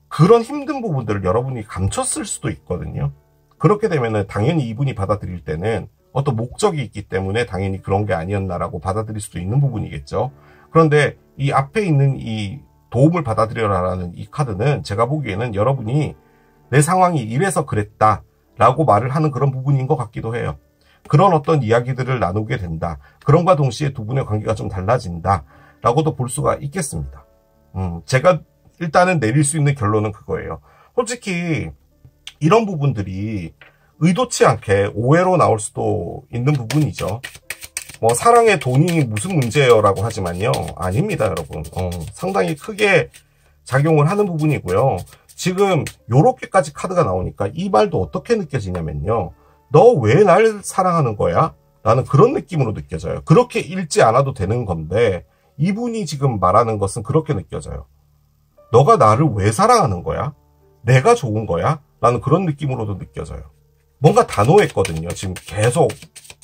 그런 힘든 부분들을 여러분이 감췄을 수도 있거든요. 그렇게 되면은 당연히 이분이 받아들일 때는 어떤 목적이 있기 때문에 당연히 그런 게 아니었나라고 받아들일 수도 있는 부분이겠죠. 그런데 이 앞에 있는 이 도움을 받아들여라라는 이 카드는 제가 보기에는 여러분이 내 상황이 이래서 그랬다 라고 말을 하는 그런 부분인 것 같기도 해요. 그런 어떤 이야기들을 나누게 된다. 그런과 동시에 두 분의 관계가 좀 달라진다 라고도 볼 수가 있겠습니다. 제가 일단은 내릴 수 있는 결론은 그거예요. 솔직히 이런 부분들이 의도치 않게 오해로 나올 수도 있는 부분이죠. 뭐 사랑에 돈이 무슨 문제예요 라고 하지만요. 아닙니다 여러분. 상당히 크게 작용을 하는 부분이고요. 지금 요렇게까지 카드가 나오니까 이 말도 어떻게 느껴지냐면요. 너 왜 날 사랑하는 거야? 라는 그런 느낌으로 느껴져요. 그렇게 읽지 않아도 되는 건데 이분이 지금 말하는 것은 그렇게 느껴져요. 너가 나를 왜 사랑하는 거야? 내가 좋은 거야? 라는 그런 느낌으로도 느껴져요. 뭔가 단호했거든요. 지금 계속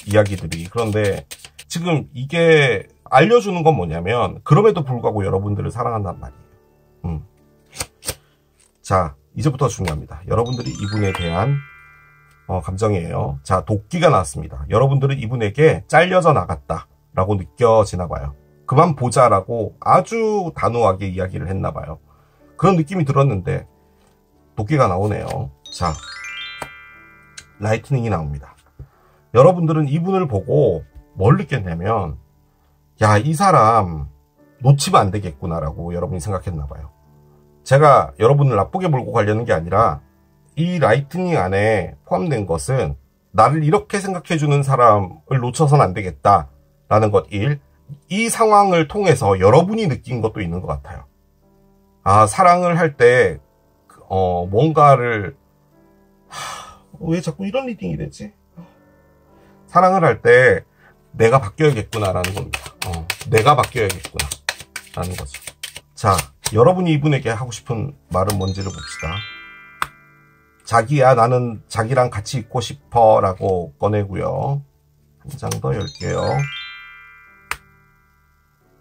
이야기들이. 그런데 지금 이게 알려주는 건 뭐냐면 그럼에도 불구하고 여러분들을 사랑한단 말이에요. 자, 이제부터 중요합니다. 여러분들이 이분에 대한 감정이에요. 자, 도끼가 나왔습니다. 여러분들은 이분에게 잘려져 나갔다 라고 느껴지나 봐요. 그만 보자라고 아주 단호하게 이야기를 했나 봐요. 그런 느낌이 들었는데 도끼가 나오네요. 자, 라이트닝이 나옵니다. 여러분들은 이분을 보고 뭘 느꼈냐면, 야, 이 사람 놓치면 안 되겠구나라고 여러분이 생각했나봐요. 제가 여러분을 나쁘게 몰고 가려는 게 아니라 이 라이트닝 안에 포함된 것은 나를 이렇게 생각해주는 사람을 놓쳐서는 안 되겠다라는 것 1. 이 상황을 통해서 여러분이 느낀 것도 있는 것 같아요. 아, 사랑을 할 때 뭔가를 왜 자꾸 이런 리딩이 되지? 사랑을 할 때 내가 바뀌어야겠구나라는 겁니다. 내가 바뀌어야겠구나라는 거죠. 자, 여러분이 이분에게 하고 싶은 말은 뭔지를 봅시다. 자기야, 나는 자기랑 같이 있고 싶어 라고 꺼내고요. 한 장 더 열게요.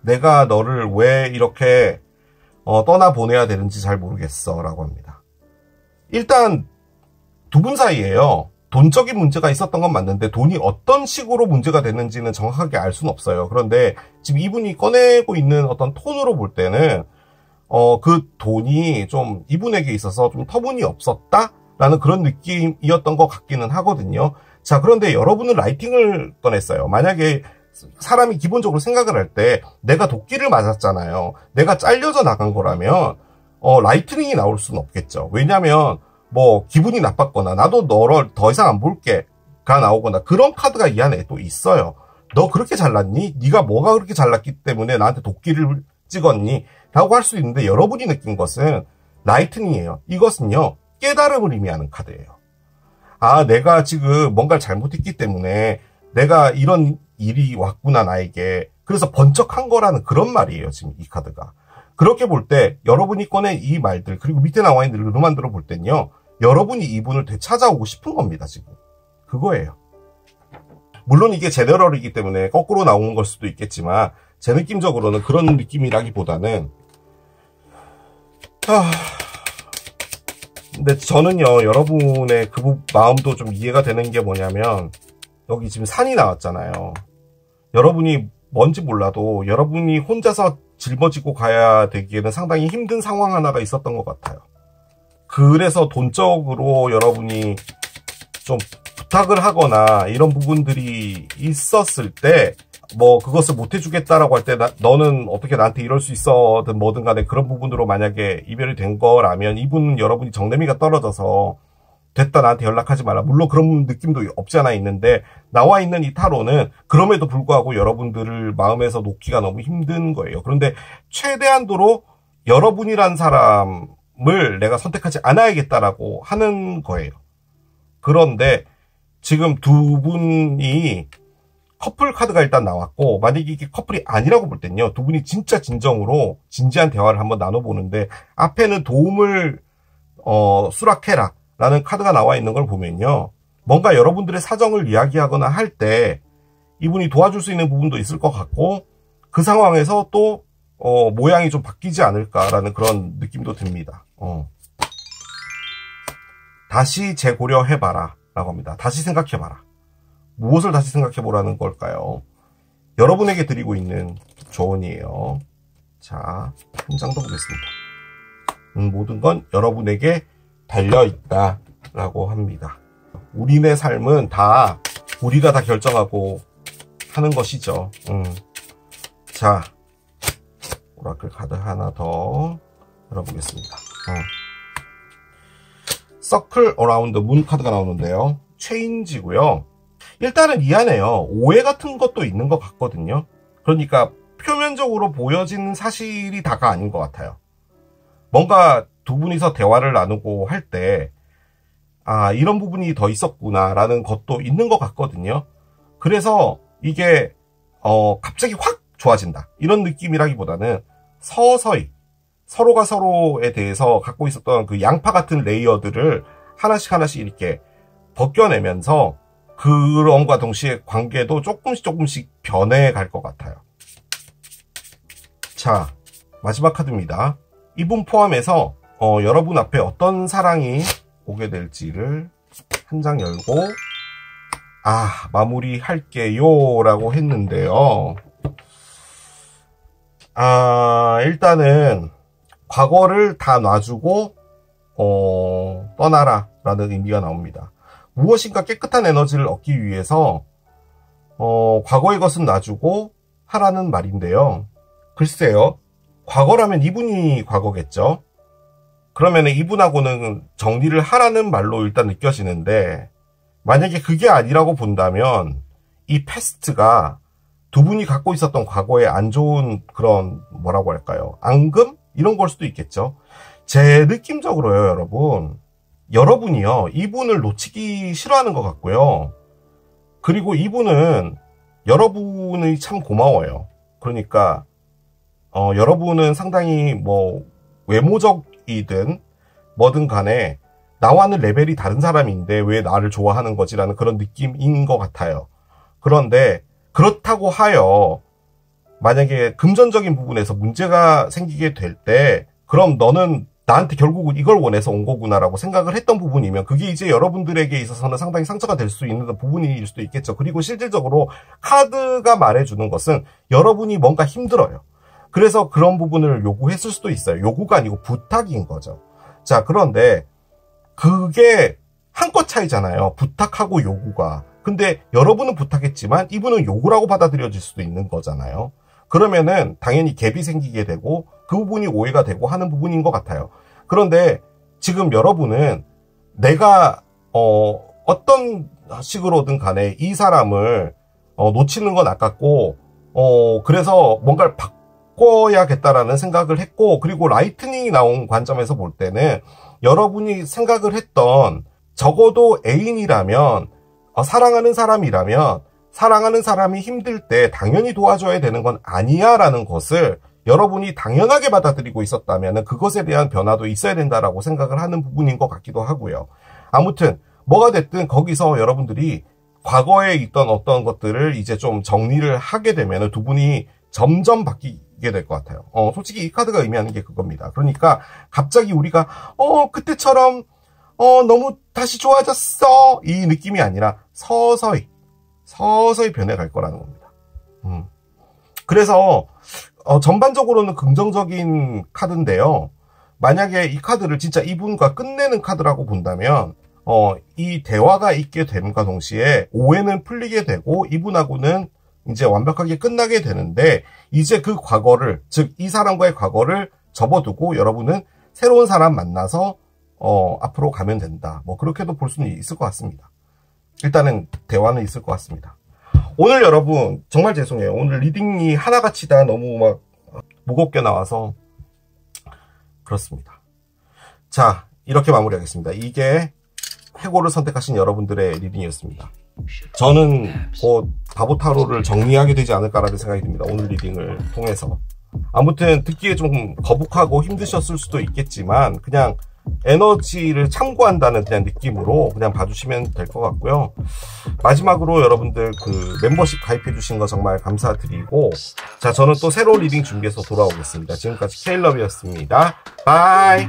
내가 너를 왜 이렇게 떠나보내야 되는지 잘 모르겠어 라고 합니다. 일단 두 분 사이에요. 돈적인 문제가 있었던 건 맞는데 돈이 어떤 식으로 문제가 됐는지는 정확하게 알 수는 없어요. 그런데 지금 이분이 꺼내고 있는 어떤 톤으로 볼 때는 그 돈이 좀 이분에게 있어서 좀 터무니없었다라는 그런 느낌이었던 것 같기는 하거든요. 자, 그런데 여러분은 라이팅을 꺼냈어요. 만약에 사람이 기본적으로 생각을 할 때 내가 도끼를 맞았잖아요. 내가 잘려져 나간 거라면 라이트닝이 나올 수는 없겠죠. 왜냐하면 뭐 기분이 나빴거나 나도 너를 더 이상 안 볼게가 나오거나 그런 카드가 이 안에 또 있어요. 너 그렇게 잘났니? 네가 뭐가 그렇게 잘났기 때문에 나한테 도끼를 찍었니? 라고 할 수 있는데 여러분이 느낀 것은 라이트닝이에요. 이것은요, 깨달음을 의미하는 카드예요. 아, 내가 지금 뭔가를 잘못했기 때문에 내가 이런 일이 왔구나, 나에게. 그래서 번쩍한 거라는 그런 말이에요, 지금 이 카드가. 그렇게 볼 때 여러분이 꺼낸 이 말들, 그리고 밑에 나와 있는 르르만들을 볼 땐요, 여러분이 이분을 되찾아오고 싶은 겁니다, 지금. 그거예요. 물론 이게 제너럴이기 때문에 거꾸로 나오는 걸 수도 있겠지만 제 느낌적으로는 그런 느낌이라기보다는 근데 저는요, 여러분의 그 마음도 좀 이해가 되는 게 뭐냐면 여기 지금 산이 나왔잖아요. 여러분이 뭔지 몰라도 여러분이 혼자서 짊어지고 가야 되기에는 상당히 힘든 상황 하나가 있었던 것 같아요. 그래서 돈적으로 여러분이 좀 부탁을 하거나 이런 부분들이 있었을 때 뭐 그것을 못 해주겠다라고 할 때 너는 어떻게 나한테 이럴 수 있어든 뭐든 간에 그런 부분으로 만약에 이별이 된 거라면 이분은 여러분이 정내미가 떨어져서 됐다 나한테 연락하지 마라. 물론 그런 느낌도 없지 않아 있는데 나와 있는 이 타로는 그럼에도 불구하고 여러분들을 마음에서 놓기가 너무 힘든 거예요. 그런데 최대한도로 여러분이란 사람을 내가 선택하지 않아야겠다라고 하는 거예요. 그런데 지금 두 분이 커플 카드가 일단 나왔고, 만약에 이게 커플이 아니라고 볼 땐요, 두 분이 진짜 진정으로 진지한 대화를 한번 나눠보는데 앞에는 도움을 수락해라 라는 카드가 나와 있는 걸 보면요, 뭔가 여러분들의 사정을 이야기하거나 할 때 이분이 도와줄 수 있는 부분도 있을 것 같고 그 상황에서 또 모양이 좀 바뀌지 않을까라는 그런 느낌도 듭니다. 다시 재고려해봐라 라고 합니다. 다시 생각해봐라. 무엇을 다시 생각해보라는 걸까요? 여러분에게 드리고 있는 조언이에요. 자, 한 장 더 보겠습니다. 모든 건 여러분에게 달려있다 라고 합니다. 우리네 삶은 다 우리가 다 결정하고 하는 것이죠. 자, 오라클 카드 하나 더 열어보겠습니다. 서클 어라운드 문 카드가 나오는데요. 체인지고요. 일단은 미안해요. 오해 같은 것도 있는 것 같거든요. 그러니까 표면적으로 보여지는 사실이 다가 아닌 것 같아요. 뭔가 두 분이서 대화를 나누고 할 때 아, 이런 부분이 더 있었구나 라는 것도 있는 것 같거든요. 그래서 이게 갑자기 확 좋아진다 이런 느낌이라기보다는 서서히 서로가 서로에 대해서 갖고 있었던 그 양파 같은 레이어들을 하나씩 이렇게 벗겨내면서 그런과 동시에 관계도 조금씩 변해갈 것 같아요. 자, 마지막 카드입니다. 이분 포함해서 여러분 앞에 어떤 사랑이 오게 될지를 한 장 열고 마무리할게요 라고 했는데요. 일단은 과거를 다 놔주고 떠나라 라는 의미가 나옵니다. 무엇인가 깨끗한 에너지를 얻기 위해서 과거의 것은 놔주고 하라는 말인데요. 글쎄요. 과거라면 이분이 과거겠죠. 그러면 이분하고는 정리를 하라는 말로 일단 느껴지는데, 만약에 그게 아니라고 본다면 이 패스트가 두 분이 갖고 있었던 과거의 안 좋은 그런 뭐라고 할까요? 앙금? 이런 걸 수도 있겠죠. 제 느낌적으로요, 여러분. 여러분이요, 이분을 놓치기 싫어하는 것 같고요. 그리고 이분은 여러분이 참 고마워요. 그러니까 여러분은 상당히 뭐 외모적이든 뭐든 간에 나와는 레벨이 다른 사람인데 왜 나를 좋아하는 거지라는 그런 느낌인 것 같아요. 그런데 그렇다고 하여 만약에 금전적인 부분에서 문제가 생기게 될 때 그럼 너는 나한테 결국은 이걸 원해서 온 거구나라고 생각을 했던 부분이면 그게 이제 여러분들에게 있어서는 상당히 상처가 될 수 있는 부분일 수도 있겠죠. 그리고 실질적으로 카드가 말해주는 것은 여러분이 뭔가 힘들어요. 그래서 그런 부분을 요구했을 수도 있어요. 요구가 아니고 부탁인 거죠. 자, 그런데 그게 한껏 차이잖아요. 부탁하고 요구가. 근데 여러분은 부탁했지만 이분은 요구라고 받아들여질 수도 있는 거잖아요. 그러면은 당연히 갭이 생기게 되고 그 부분이 오해가 되고 하는 부분인 것 같아요. 그런데 지금 여러분은 내가 어떤 식으로든 간에 이 사람을 놓치는 건 아깝고 그래서 뭔가를 바꿔야겠다라는 생각을 했고, 그리고 라이트닝이 나온 관점에서 볼 때는 여러분이 생각을 했던 적어도 애인이라면 사랑하는 사람이라면 사랑하는 사람이 힘들 때 당연히 도와줘야 되는 건 아니야 라는 것을 여러분이 당연하게 받아들이고 있었다면 그것에 대한 변화도 있어야 된다라고 생각을 하는 부분인 것 같기도 하고요. 아무튼 뭐가 됐든 거기서 여러분들이 과거에 있던 어떤 것들을 이제 좀 정리를 하게 되면 두 분이 점점 바뀌게 될 것 같아요. 솔직히 이 카드가 의미하는 게 그겁니다. 그러니까 갑자기 우리가 그때처럼 너무 다시 좋아졌어 이 느낌이 아니라 서서히 변해갈 거라는 겁니다. 그래서 전반적으로는 긍정적인 카드인데요. 만약에 이 카드를 진짜 이분과 끝내는 카드라고 본다면 이 대화가 있게 됨과 동시에 오해는 풀리게 되고 이분하고는 이제 완벽하게 끝나게 되는데, 이제 그 과거를, 즉 이 사람과의 과거를 접어두고 여러분은 새로운 사람 만나서 앞으로 가면 된다. 뭐 그렇게도 볼 수는 있을 것 같습니다. 일단은 대화는 있을 것 같습니다. 오늘 여러분 정말 죄송해요. 오늘 리딩이 하나같이 다 너무 막 무겁게 나와서 그렇습니다. 자, 이렇게 마무리하겠습니다. 이게 해고를 선택하신 여러분들의 리딩이었습니다. 저는 곧 바보타로를 정리하게 되지 않을까라는 생각이 듭니다. 오늘 리딩을 통해서. 아무튼 듣기에 좀 거북하고 힘드셨을 수도 있겠지만 그냥 에너지를 참고한다는 그냥 느낌으로 그냥 봐주시면 될 것 같고요. 마지막으로 여러분들 그 멤버십 가입해 주신 거 정말 감사드리고, 자, 저는 또 새로운 리딩 준비해서 돌아오겠습니다. 지금까지 케일럽이었습니다. 바이.